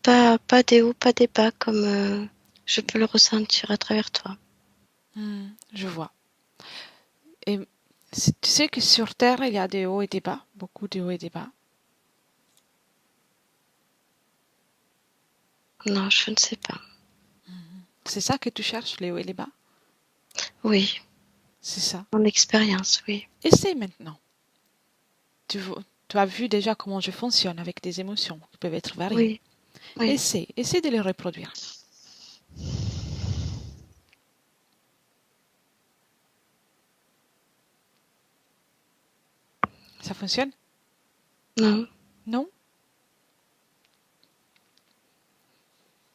S3: pas des hauts, pas des bas comme je peux le ressentir à travers toi.
S1: Je vois. Et tu sais que sur Terre, il y a des hauts et des bas, beaucoup de hauts et des bas.
S3: Non, je ne sais pas.
S1: C'est ça que tu cherches, les hauts et les bas?
S3: Oui,
S1: C'est ça.
S3: mon expérience, oui.
S1: Essaye maintenant. Tu, tu as vu déjà comment je fonctionne avec des émotions qui peuvent être variées.
S3: Oui, oui.
S1: Essaye de les reproduire. Ça fonctionne?
S3: Non,
S1: Non?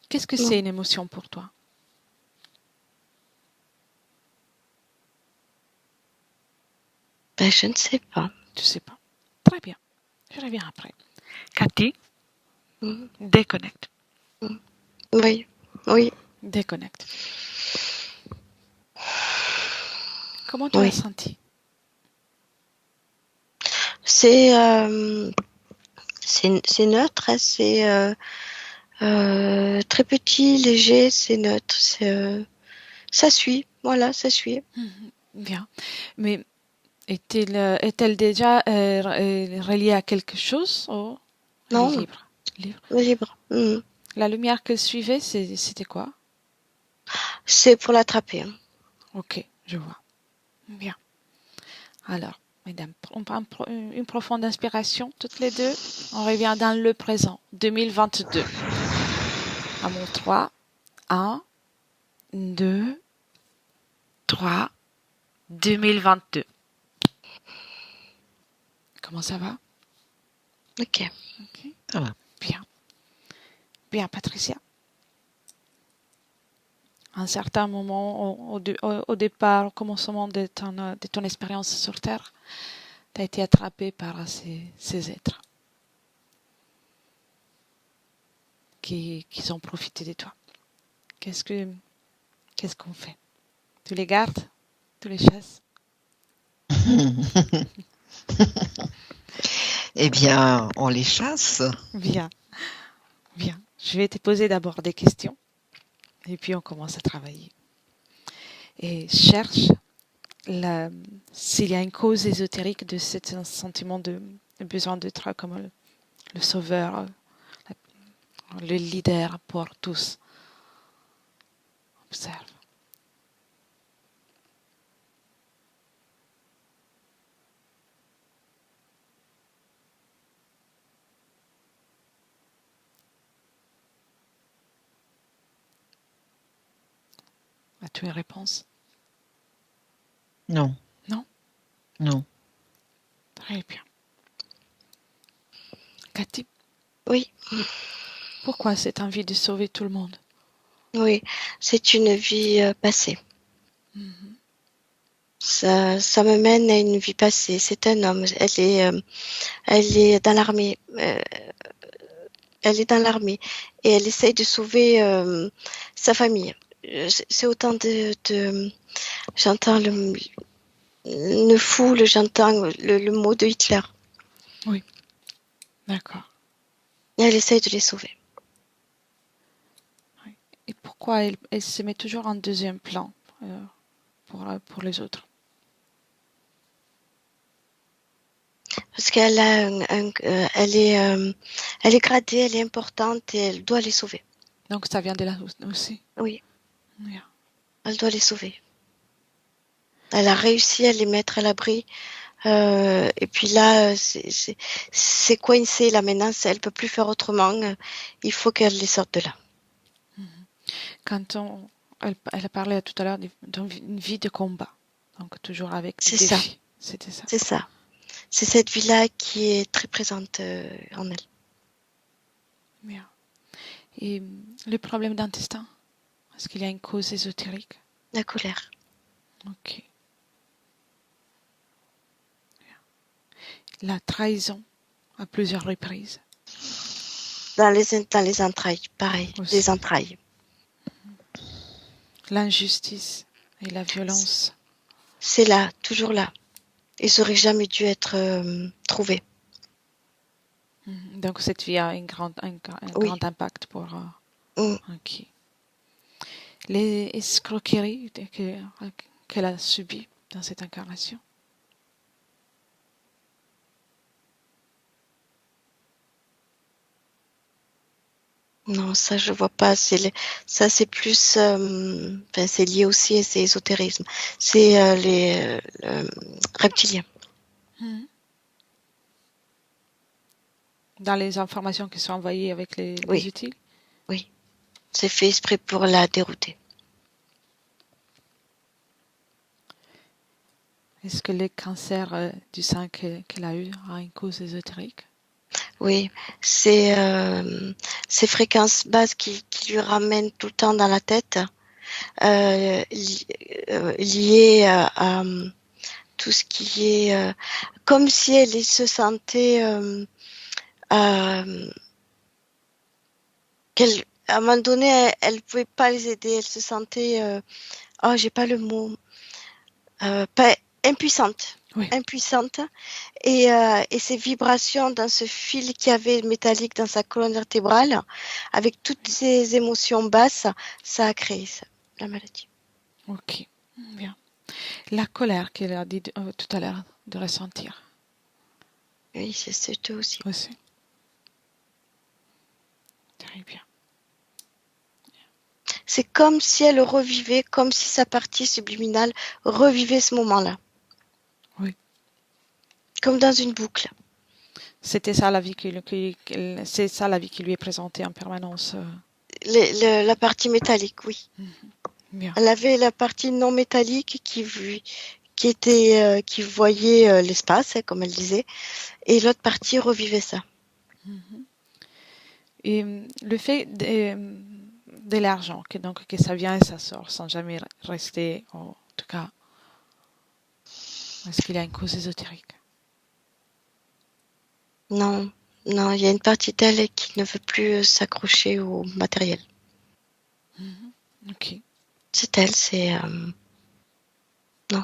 S1: Qu'est-ce que c'est
S3: non.
S1: une émotion pour toi?
S3: Ben, je ne sais pas.
S1: Tu sais pas. Très bien. Je reviens après. Cathy,
S3: Mm,
S1: déconnecte.
S3: mm. Oui, oui,
S1: Déconnecte. Comment tu as
S3: oui.
S1: senti?
S3: C'est c'est neutre, hein, c'est très petit, léger, c'est neutre. Ça suit, voilà, ça suit.
S1: Bien. Mais est-elle déjà reliée à quelque chose ou elle est
S3: Non,
S1: libre? Libre.
S3: libre. Mm.
S1: La lumière qu'elle suivait, c'était quoi?
S3: C'est pour l'attraper, hein.
S1: Ok, je vois. Bien. Alors, mesdames, on prend une profonde inspiration, toutes les deux. On revient dans le présent, 2022. À mon 3, 1, 2, 3, 2022. Comment ça va?
S3: Ok.
S1: Ok.
S2: Ça va.
S1: Bien. Bien, Patricia. À un certain moment, au départ, au commencement de ton expérience sur Terre, tu as été attrapé par ces êtres qui ont profité de toi. Qu'est-ce qu'on fait? Tu les gardes? Tu les chasses?
S2: Eh bien, on les chasse.
S1: Bien, bien. Je vais te poser d'abord des questions et puis on commence à travailler. Et cherche s'il y a une cause ésotérique de ce sentiment de besoin d'être comme le sauveur, le leader pour tous. Observe. As-tu une réponse?
S2: Non,
S1: Non?
S2: non.
S1: Très bien. Cathy,
S3: Oui,
S1: pourquoi cette envie de sauver tout le monde?
S3: oui. C'est une vie passée. Ça me mène à une vie passée. C'est un homme. Elle est dans l'armée. Elle est dans l'armée et elle essaye de sauver sa famille. C'est autant j'entends une foule, j'entends le mot de Hitler.
S1: Oui, d'accord.
S3: Et elle essaye de les sauver.
S1: Oui. Et pourquoi elle se met toujours en deuxième plan pour les autres?
S3: Parce qu'elle a elle est gradée, elle est importante et elle doit les sauver.
S1: Donc ça vient de là aussi.
S3: Oui,
S1: Bien.
S3: elle doit les sauver. Elle a réussi à les mettre à l'abri. Et puis là, c'est coincé là maintenant. Elle peut plus faire autrement. Il faut qu'elle les sorte de là.
S1: Quand elle a parlé tout à l'heure d'une vie de combat, donc toujours avec des
S3: C'est ça,
S1: défis. C'était ça.
S3: c'est ça. C'est cette vie-là qui est très présente en elle.
S1: Bien. Et le problème d'intestin, Est-ce qu'il y a une cause ésotérique?
S3: La colère.
S1: Ok. La trahison à plusieurs reprises
S3: Dans les entrailles, pareil.
S1: aussi.
S3: Les entrailles.
S1: L'injustice et la violence.
S3: C'est là, toujours là. Ils auraient jamais dû être trouvés.
S1: Donc cette vie a un
S3: Oui.
S1: grand impact pour...
S3: Mm.
S1: Ok. Les escroqueries qu'elle a subies dans cette incarnation.
S3: Non, ça je vois pas. Ça c'est plus, c'est lié aussi à ces ésotérismes. C'est les reptiliens.
S1: Mhm. Dans les informations qui sont envoyées avec les
S3: Oui,
S1: outils.
S3: oui. C'est fait exprès pour la dérouter.
S1: Est-ce que le cancer du sein qu'elle a eu a une cause ésotérique?
S3: Oui, c'est ces fréquences basses qui lui ramènent tout le temps dans la tête, liées à tout ce qui est comme si elle se sentait qu'elle à un moment donné elle pouvait pas les aider, elle se sentait oh j'ai pas le mot pas impuissante.
S1: Oui.
S3: Impuissante et ces vibrations dans ce fil qui avait métallique dans sa colonne vertébrale avec toutes ces émotions basses, ça a créé ça, la maladie.
S1: Ok, bien. La colère qu'elle a dit tout à l'heure de ressentir
S3: Oui, c'est eux aussi.
S1: aussi. Très bien.
S3: C'est comme si elle revivait, comme si sa partie subliminale revivait ce moment-là.
S1: Oui.
S3: Comme dans une boucle.
S1: C'était ça la vie c'est ça la vie qui lui est présentée en permanence.
S3: La partie métallique, oui.
S1: Bien.
S3: Elle avait la partie non métallique qui était qui voyait l'espace, comme elle disait, et l'autre partie revivait ça.
S1: Et le fait de l'argent, que ça vient et ça sort sans jamais rester, en tout cas, est-ce qu'il y a une cause ésotérique?
S3: Non, non, il y a une partie d'elle qui ne veut plus s'accrocher au matériel.
S1: Ok,
S3: C'est elle, c'est non.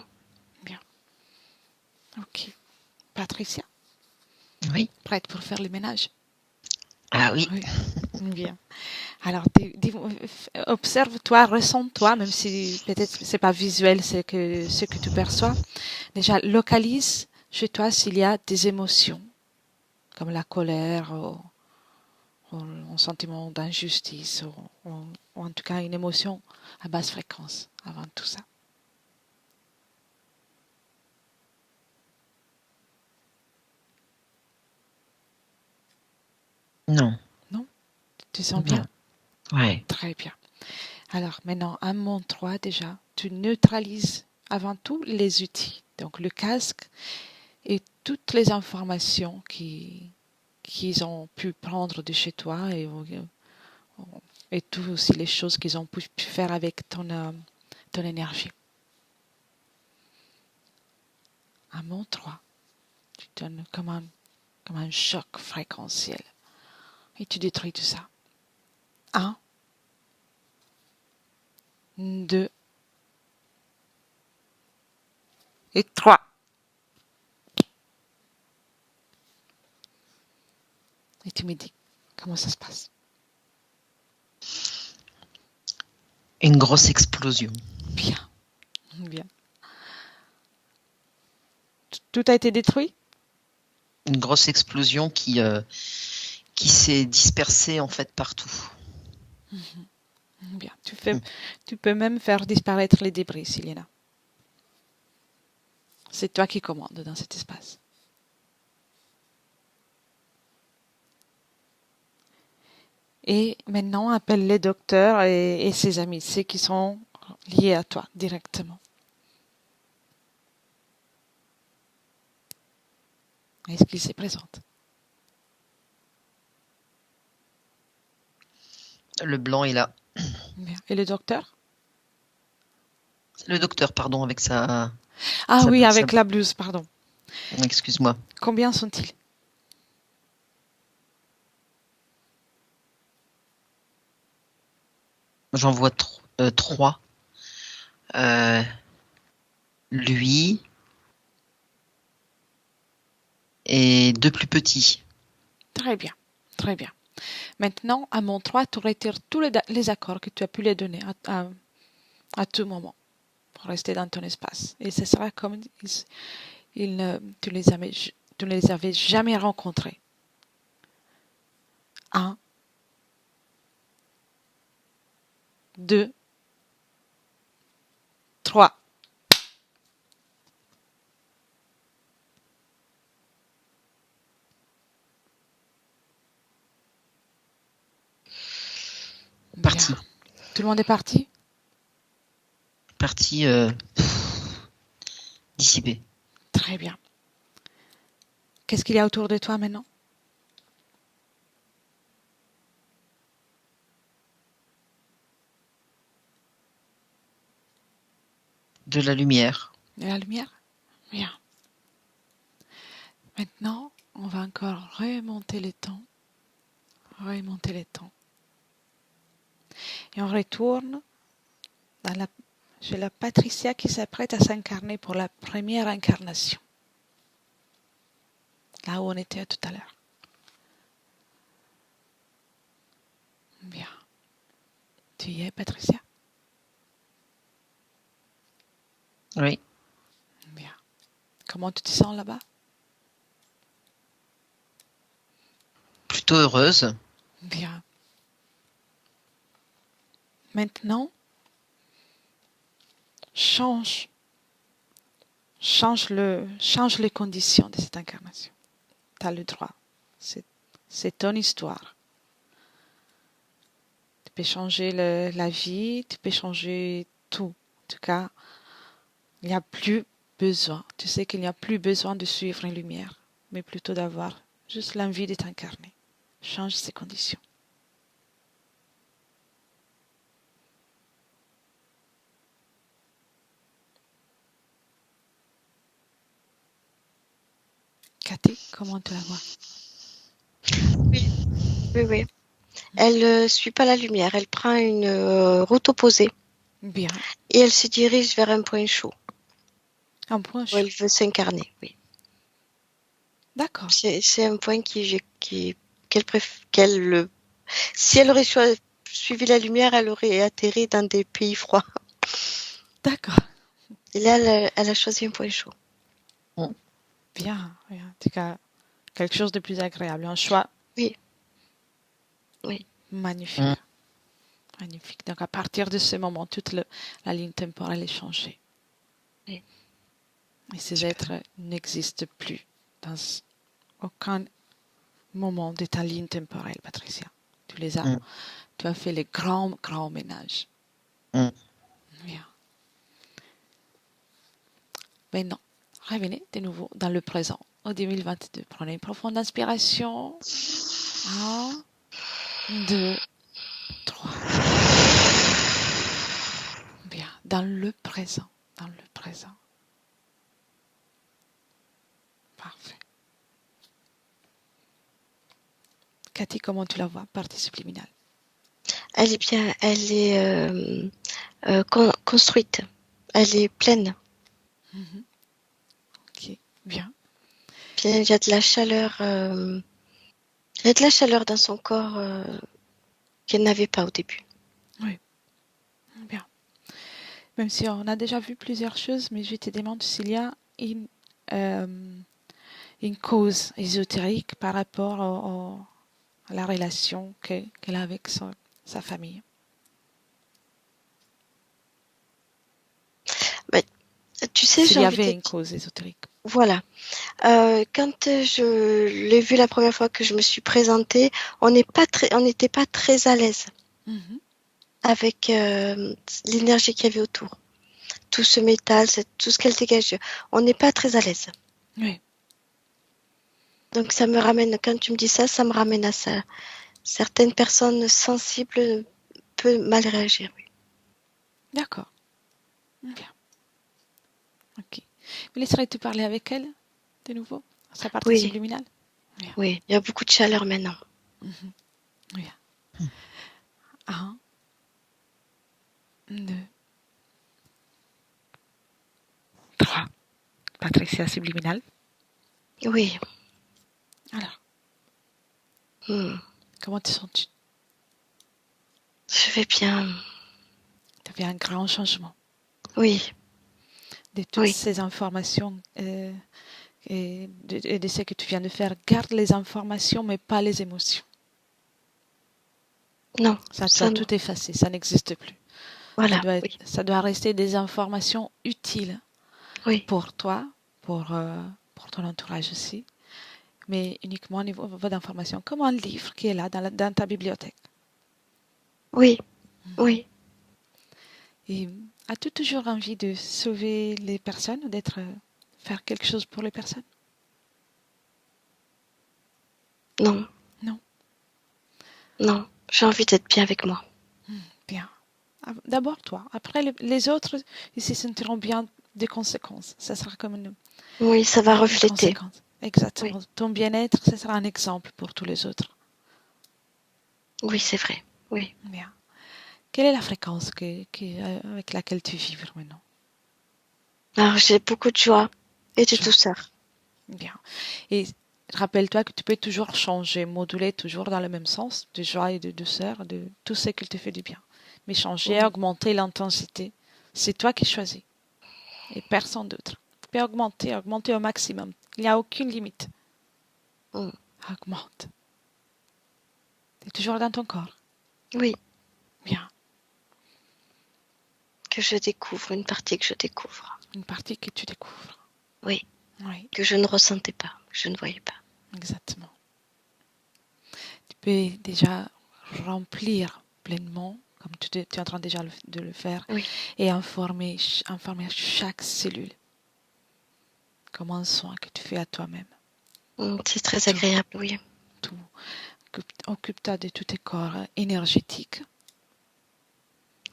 S1: bien. Ok. Patricia,
S2: Oui.
S1: prête pour faire le ménage?
S2: Ah oui.
S1: Oui. Bien. Alors, observe-toi, ressens-toi, même si peut-être c'est pas visuel, c'est que ce que tu perçois. Déjà, localise chez toi s'il y a des émotions, comme la colère, ou un sentiment d'injustice, ou en tout cas une émotion à basse fréquence avant tout ça.
S2: Non.
S1: Non? Tu sens bien?
S2: Ouais.
S1: Très bien. Alors maintenant, à mon 3 déjà, tu neutralises avant tout les outils, donc le casque et toutes les informations qu'ils ont pu prendre de chez toi et tout aussi les choses qu'ils ont pu faire avec ton énergie. À mon 3, tu donnes comme un choc fréquentiel et tu détruis tout ça. 1, 2 et 3. Et tu me dis comment ça se passe.
S2: Une grosse explosion.
S1: Bien, bien. Tout a été détruit?
S2: Une grosse explosion qui s'est dispersée en fait partout.
S1: Bien. Tu peux même faire disparaître les débris s'il y en a. C'est toi qui commandes dans cet espace. Et maintenant, appelle les docteurs et ses amis, ceux qui sont liés à toi directement. Est-ce qu'ils se présentent?
S2: Le blanc est là.
S1: Bien. Et le docteur?
S2: Le docteur, pardon, avec sa...
S1: Ah
S2: sa-
S1: oui,
S2: sa-
S1: avec la blouse, pardon.
S2: Excuse-moi.
S1: Combien sont-ils?
S2: J'en vois trois. Euh, lui et deux plus petits.
S1: Très bien, très bien. Maintenant, à mon 3, tu retires tous les accords que tu as pu les donner à tout moment pour rester dans ton espace. Et ce sera comme tu ne les avais jamais rencontrés. 1, 2, 3.
S2: Parti.
S1: Bien. Tout le monde est parti?
S2: Parti dissipé.
S1: Très bien. Qu'est-ce qu'il y a autour de toi maintenant?
S2: De la lumière.
S1: De la lumière? Bien. Maintenant, on va encore remonter les temps. Remonter les temps. Et on retourne chez la Patricia qui s'apprête à s'incarner pour la première incarnation. Là où on était tout à l'heure. Bien. Tu y es, Patricia?
S2: Oui.
S1: Bien. Comment tu te sens là-bas?
S2: Plutôt heureuse.
S1: Bien. Maintenant, change les conditions de cette incarnation. Tu as le droit. C'est ton histoire. Tu peux changer la vie, tu peux changer tout. En tout cas, il n'y a plus besoin. Tu sais qu'il n'y a plus besoin de suivre une lumière, mais plutôt d'avoir juste l'envie de t'incarner. Change ces conditions. Cathy, comment tu la vois?
S3: Oui, oui, oui. Elle ne suit pas la lumière, elle prend une route opposée
S1: Bien.
S3: et elle se dirige vers un point chaud
S1: Un point
S3: où
S1: chaud.
S3: elle veut s'incarner. Oui.
S1: D'accord.
S3: C'est un point si elle aurait suivi la lumière, elle aurait atterri dans des pays froids.
S1: D'accord.
S3: Et là, elle a choisi un point chaud.
S1: Bien. Bien. En tout cas, quelque chose de plus agréable. Un choix
S3: Oui, oui.
S1: magnifique. Magnifique. Donc, à partir de ce moment, toute la ligne temporelle est changée.
S3: Oui.
S1: Et ces êtres n'existent plus dans aucun moment de ta ligne temporelle, Patricia. Tu as fait les grands, grands ménages. Bien. Maintenant, revenez de nouveau dans le présent, au 2022. Prenez une profonde inspiration. 1, 2, 3. Bien, dans le présent. Dans le présent. Parfait. Cathy, comment tu la vois, partie subliminale?
S3: Elle est bien, elle est construite. Elle est pleine.
S1: Ok, bien.
S3: Puis il y a de la chaleur. Il y a de la chaleur dans son corps qu'elle n'avait pas au début.
S1: Oui, bien. Même si on a déjà vu plusieurs choses, mais je te demande s'il y a euh, une cause ésotérique par rapport à la relation qu'elle a avec sa famille.
S3: Bah, tu sais,
S1: S'il
S3: j'ai
S1: y
S3: envie de
S1: avait
S3: te
S1: une
S3: dire.
S1: cause ésotérique.
S3: Voilà. Quand je l'ai vu la première fois que je me suis présentée, on n'était pas très à l'aise
S1: Mhm.
S3: avec l'énergie qu'il y avait autour. Tout ce métal, tout ce qu'elle dégage. On n'est pas très à l'aise.
S1: Oui,
S3: Donc ça me ramène, quand tu me dis ça, ça me ramène à ça. Certaines personnes sensibles peut mal réagir. Oui.
S1: D'accord. Bien. Ok. Me laisserais-tu parler avec elle de nouveau? Sa partie
S3: Oui,
S1: subliminale? Bien.
S3: oui. Il y a beaucoup de chaleur maintenant.
S1: Mhm. Bien. 1, 2, 3. Patricia subliminale.
S3: Oui.
S1: Alors,
S3: Hmm.
S1: comment te sens-tu?
S3: Je vais bien.
S1: Tu as fait un grand changement.
S3: Oui,
S1: De toutes
S3: oui.
S1: ces informations et de ce que tu viens de faire, garde les informations mais pas les émotions.
S3: Non,
S1: Ça doit
S3: ça non.
S1: tout effacer, ça n'existe plus.
S3: Voilà, oui,
S1: Ça doit rester des informations utiles
S3: oui,
S1: pour toi, pour ton entourage aussi, mais uniquement au niveau d'information, comme un livre qui est là dans ta bibliothèque.
S3: oui, oui.
S1: Et as-tu toujours envie de sauver les personnes, faire quelque chose pour les personnes?
S3: Non,
S1: Non.
S3: non. J'ai envie d'être bien avec moi.
S1: Bien. D'abord toi. Après, les autres, ils se sentiront bien des conséquences. Ça sera comme
S3: Oui, ça va
S1: une
S3: refléter.
S1: conséquence.
S3: Oui,
S1: Exactement. Ton bien-être, ce sera un exemple pour tous les autres.
S3: oui, c'est vrai. Oui.
S1: Bien. Quelle est la fréquence avec laquelle tu vibres maintenant?
S3: Alors, j'ai beaucoup de joie et de
S1: Joie.
S3: douceur.
S1: Bien. Et rappelle-toi que tu peux toujours changer, moduler toujours dans le même sens, de joie et de douceur, de tout ce qui te fait du bien. Mais changer,
S3: Mm,
S1: augmenter l'intensité, c'est toi qui choisis et personne d'autre. Tu peux augmenter au maximum. Il n'y a aucune limite.
S3: mm.
S1: Augmente. Tu es toujours dans ton corps.
S3: Oui,
S1: Bien.
S3: que je découvre, une partie que je découvre.
S1: Une partie que tu découvres.
S3: Oui,
S1: Oui,
S3: que je ne ressentais pas, que je ne voyais pas.
S1: exactement. Tu peux déjà remplir pleinement, comme tu es en train déjà de le faire,
S3: Oui,
S1: et informer chaque cellule comme un soin que tu fais à toi-même.
S3: c'est très
S1: Tout,
S3: agréable, oui.
S1: tout. Occupe-toi de tous tes corps énergétiques,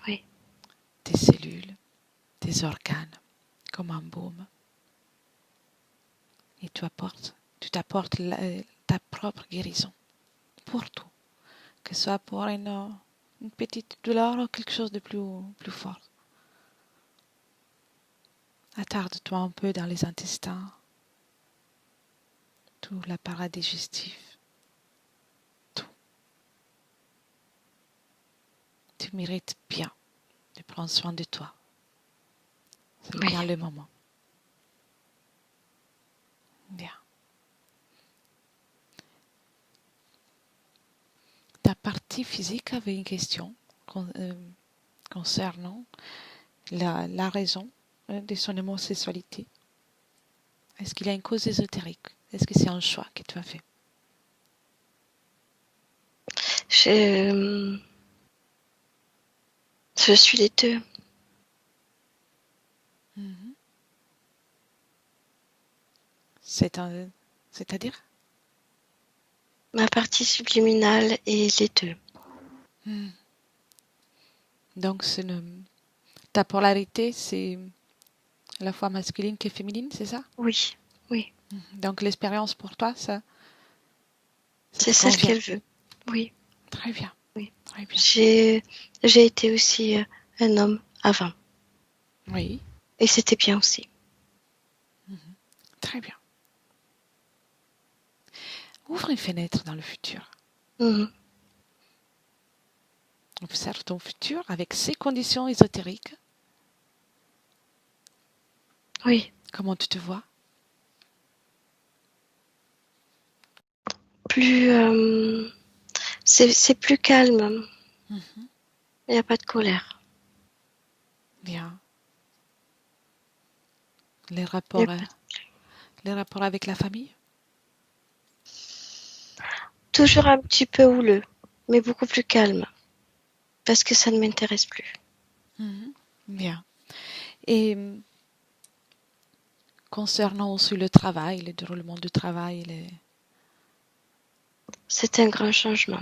S3: Oui,
S1: tes cellules, tes organes, comme un baume. Et tu t'apportes ta propre guérison pour tout, que ce soit pour une petite douleur ou quelque chose de plus fort. Attarde-toi un peu dans les intestins, tout l'appareil digestif, tout. Tu mérites bien de prendre soin de toi. C'est
S3: oui.
S1: bien le moment. Bien. Ta partie physique avait une question concernant la raison de son homosexualité. Est-ce qu'il y a une cause ésotérique? Est-ce que c'est un choix que tu as fait?
S3: Je, je suis les deux.
S1: Mhm. C'est-à-dire?
S3: Ma partie subliminale et les deux.
S1: Hmm. Donc, ta polarité, c'est à la fois masculine que féminine, c'est ça?
S3: Oui, oui.
S1: Donc, l'expérience pour toi, ça
S3: C'est
S1: te
S3: celle
S1: convient.
S3: qu'elle veut. Oui,
S1: Très bien,
S3: oui.
S1: très bien.
S3: J'ai été aussi un homme avant.
S1: Oui,
S3: Et c'était bien aussi.
S1: très bien. Ouvre une fenêtre dans le futur.
S3: Mhm.
S1: Observe ton futur avec ses conditions ésotériques.
S3: Oui.
S1: Comment tu te vois?
S3: Plus, c'est plus calme.
S1: Mhm.
S3: Il n'y a pas de colère.
S1: Bien. Les
S3: Il y a
S1: rapports, euh,
S3: pas-
S1: les rapports avec la famille?
S3: Toujours un petit peu houleux, mais beaucoup plus calme. Parce que ça ne m'intéresse plus.
S1: Mhm. Bien. Et concernant aussi le travail, le déroulement du travail,
S3: C'est un grand changement.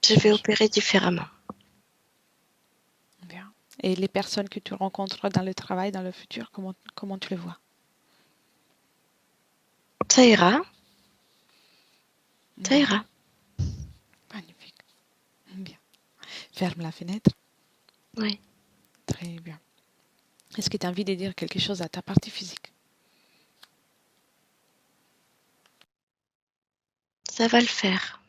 S3: Je vais opérer différemment.
S1: Bien. Et les personnes que tu rencontres dans le travail, dans le futur, comment tu les vois?
S3: Ça ira, ça
S1: Bien.
S3: ira.
S1: Magnifique. Bien. Ferme la fenêtre.
S3: Oui.
S1: Très bien. Est-ce que tu as envie de dire quelque chose à ta partie physique?
S3: Ça va le faire.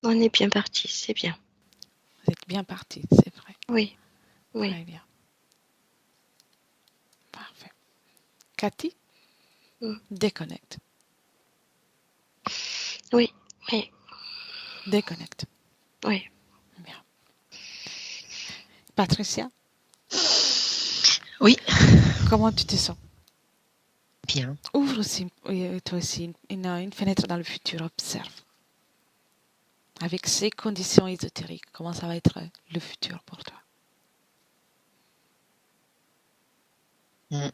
S3: On est bien parti, c'est bien.
S1: Vous êtes bien parti, c'est vrai.
S3: Oui, oui.
S1: Très bien. Parfait. Cathy,
S3: Mm.
S1: déconnecte.
S3: Oui, oui,
S1: Déconnecte.
S3: oui.
S1: Bien. Patricia,
S2: Oui,
S1: comment tu te sens?
S2: bien.
S1: Ouvre aussi, toi aussi une fenêtre dans le futur. Observe. Avec ces conditions ésotériques, comment ça va être le futur pour toi?
S2: Mm.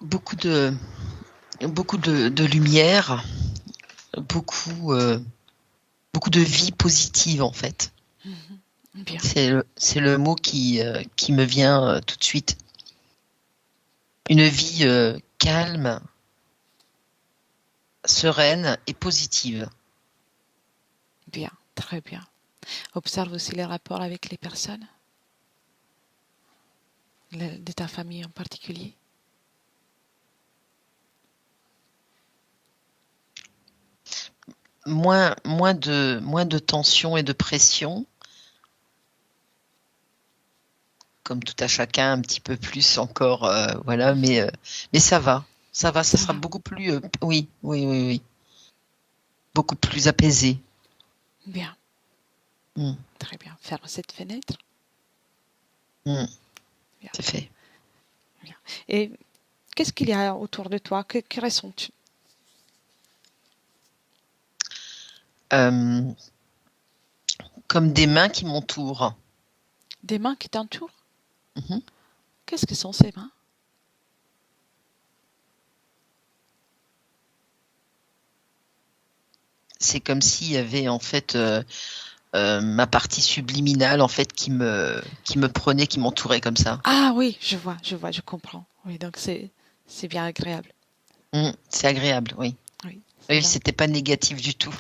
S2: Beaucoup de lumière, beaucoup, beaucoup de vie positive en fait.
S1: Bien.
S2: C'est le mot qui me vient tout de suite. Une vie calme, sereine et positive.
S1: Bien. Très bien. Observe aussi les rapports avec les personnes de ta famille en particulier.
S2: Moins de tension et de pression, comme tout à chacun, un petit peu plus encore, voilà, mais ça va, ça
S1: Ça
S2: sera
S1: va.
S2: beaucoup plus, oui, beaucoup plus apaisé.
S1: Bien.
S2: Mm,
S1: Très bien. Ferme cette fenêtre.
S2: mm,
S1: Bien.
S2: c'est fait.
S1: Bien. Et qu'est-ce qu'il y a autour de toi? Que ressens-tu?
S2: Euh, Comme des mains qui m'entourent.
S1: Des mains qui t'entourent?
S2: Mhm.
S1: Qu'est-ce que sont ces mains?
S2: C'est comme s'il y avait en fait ma partie subliminale en fait qui me prenait, qui m'entourait comme ça.
S1: Ah oui, je comprends. Oui, donc c'est bien agréable.
S2: C'est agréable, oui.
S1: Oui, c'est
S2: Oui,
S1: bien.
S2: c'était pas négatif du tout.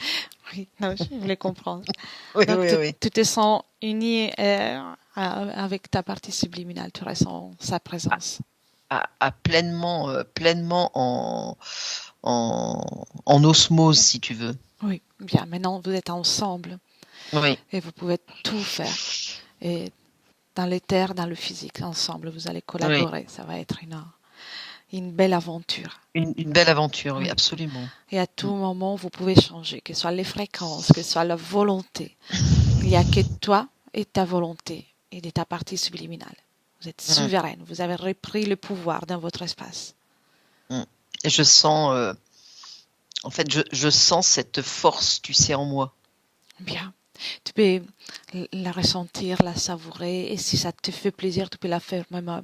S1: Oui, non, je voulais comprendre.
S2: Oui,
S1: Donc
S2: oui, oui.
S1: tu te sens uni avec ta partie subliminale, tu ressens sa présence.
S2: À pleinement, pleinement en osmose, si tu veux.
S1: Oui, bien. Maintenant, vous êtes ensemble
S2: Oui,
S1: et vous pouvez tout faire. Et dans l'éther, dans le physique, ensemble, vous allez
S2: oui.
S1: collaborer. Ça va être une belle aventure.
S2: Une belle aventure, oui,
S1: Oui.
S2: absolument.
S1: Et à tout
S2: Mm.
S1: moment, vous pouvez changer, que ce soit les fréquences, que ce soit la volonté. Il n'y a que toi et ta volonté et de ta partie subliminale. Vous êtes
S2: Mm,
S1: souveraine, vous avez repris le pouvoir dans votre espace.
S2: mm. Et je sens, en fait, je sens cette force, tu sais, en moi.
S1: Bien. Tu peux la ressentir, la savourer, et si ça te fait plaisir, tu peux la faire même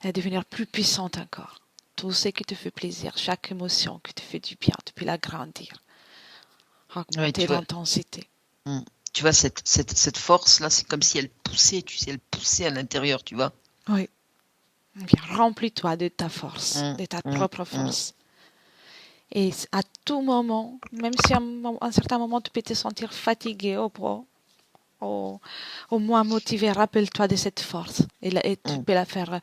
S1: devenir plus puissante encore. Tout ce qui te fait plaisir, chaque émotion qui te fait du bien, tu peux l'agrandir,
S2: Oui,
S1: augmenter d'intensité.
S2: mm. Tu vois, cette force-là, c'est comme si elle poussait, tu sais, elle poussait à l'intérieur, tu vois.
S1: Oui, bien. Remplis-toi de ta force,
S2: Mm,
S1: de ta
S2: mm,
S1: propre
S2: mm.
S1: force. Et à tout moment, même si à un certain moment tu peux te sentir fatigué au, au moins motivé, rappelle-toi de cette force. Et tu
S2: Mm,
S1: peux la faire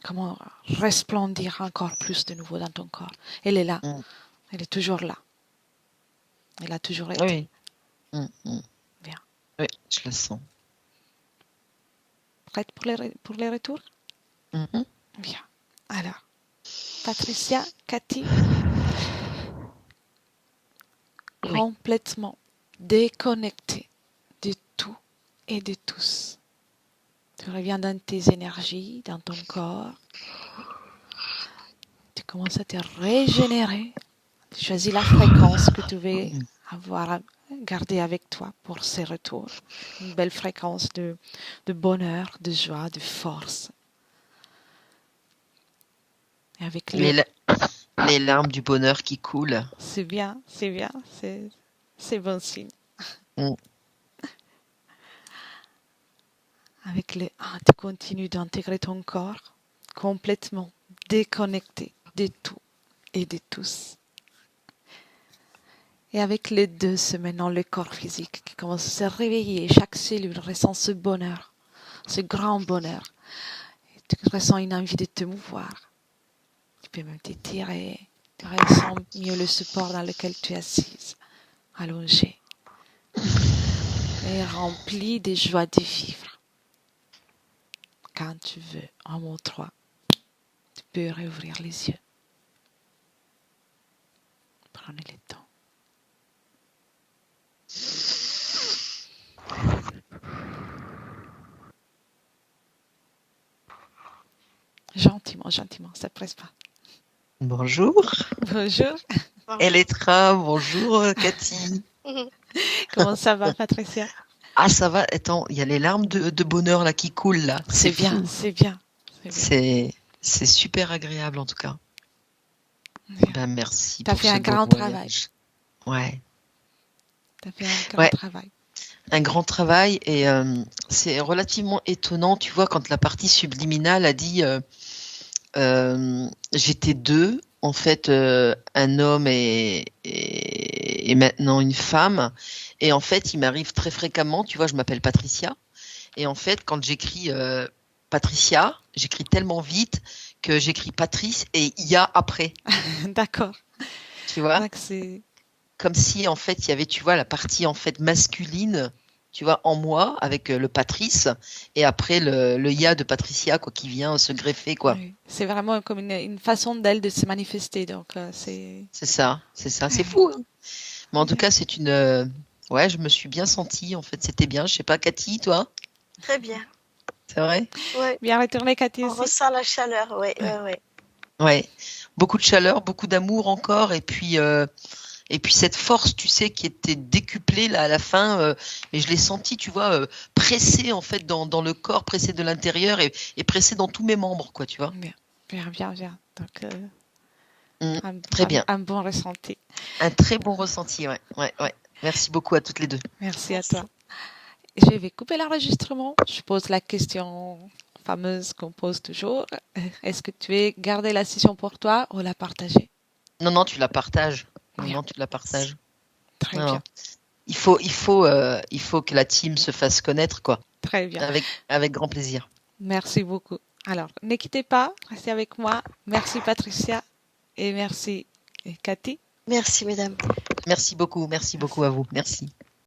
S1: comment, resplendir encore plus de nouveau dans ton corps. Elle est là,
S2: mm.
S1: elle est toujours là. Elle a toujours été.
S2: Oui. Mm, mm.
S1: Bien.
S2: Oui, je le sens.
S1: Prête pour les retours?
S2: Mhm.
S1: Bien. Alors, Patricia, Cathy,
S2: Oui.
S1: complètement déconnectée de tout et de tous. Tu reviens dans tes énergies, dans ton corps. Tu commences à te régénérer. Tu choisis la fréquence que tu veux
S2: Mm.
S1: avoir gardée avec toi pour ces retours. Une belle fréquence de bonheur, de joie, de force. Et avec
S2: Mais
S1: le...
S2: là, Les larmes du bonheur qui coulent.
S1: C'est bien, c'est bon signe.
S2: Mm.
S1: Avec les tu continues d'intégrer ton corps complètement déconnecté de tout et de tous. Et avec les 2, c'est maintenant le corps physique qui commence à se réveiller. Chaque cellule ressent ce bonheur, ce grand bonheur. Et tu ressens une envie de te mouvoir. Tu peux même t'étirer. Tu ressens mieux le support dans lequel tu es assise, allongée. Et rempli de joie de vivre. Quand tu veux, en mot 3, tu peux réouvrir les yeux. Prenez le temps. Gentiment, gentiment, ça ne presse pas.
S2: Bonjour.
S1: Bonjour.
S2: Elettra, bonjour Cathy.
S1: Comment ça va, Patricia?
S2: Ah, ça va. Attends, il y a les larmes de bonheur là qui coulent là.
S1: C'est bien,
S2: fou.
S1: c'est bien.
S2: C'est super agréable en tout cas.
S1: Bien.
S2: Ben, merci.
S1: T'as
S2: pour
S1: fait
S2: ce
S1: un
S2: beau
S1: grand travail.
S2: Ouais.
S1: T'as fait un grand travail.
S2: Un grand travail et c'est relativement étonnant, tu vois, quand la partie subliminale a dit j'étais 2, en fait, un homme et maintenant une femme. Et en fait, il m'arrive très fréquemment, tu vois, je m'appelle Patricia. Et en fait, quand j'écris Patricia, j'écris tellement vite que j'écris Patrice et IA après.
S1: D'accord.
S2: Tu vois,
S1: Donc c'est
S2: comme si en fait il y avait, tu vois, la partie en fait masculine, tu vois, en moi avec le Patrice et après le IA de Patricia quoi qui vient se greffer quoi.
S1: oui. C'est vraiment comme une façon d'elle de se manifester. Donc
S2: C'est ça, c'est fou. Hein. Mais en tout cas, c'est une ouais, je me suis bien sentie en fait, c'était bien. Je sais pas, Cathy, toi?
S3: Très bien.
S2: C'est vrai?
S3: Ouais.
S1: bien retourné, Cathy
S3: On
S1: aussi.
S3: ressent la chaleur, ouais.
S2: Ouais, beaucoup de chaleur, beaucoup d'amour encore et puis cette force, tu sais, qui était décuplée là à la fin, et je l'ai senti, tu vois, pressée en fait dans le corps, pressée de l'intérieur et pressée dans tous mes membres, quoi, tu vois.
S1: Bien. Donc
S2: Très bien.
S1: Un bon ressenti.
S2: Un très bon ressenti, ouais. Merci beaucoup à toutes les deux.
S1: Merci à toi. Je vais couper l'enregistrement. Je pose la question fameuse qu'on pose toujours. Est-ce que tu veux garder la session pour toi ou la partager?
S2: Non, tu la partages.
S1: Bien.
S2: Non, tu la partages.
S1: Très
S2: Non.
S1: bien.
S2: Il faut que la team se fasse connaître, quoi.
S1: Très bien.
S2: Avec grand plaisir.
S1: Merci beaucoup. Alors, ne quittez pas, restez avec moi. Merci Patricia et merci Cathy.
S3: Merci, mesdames.
S2: Merci beaucoup à vous. Merci.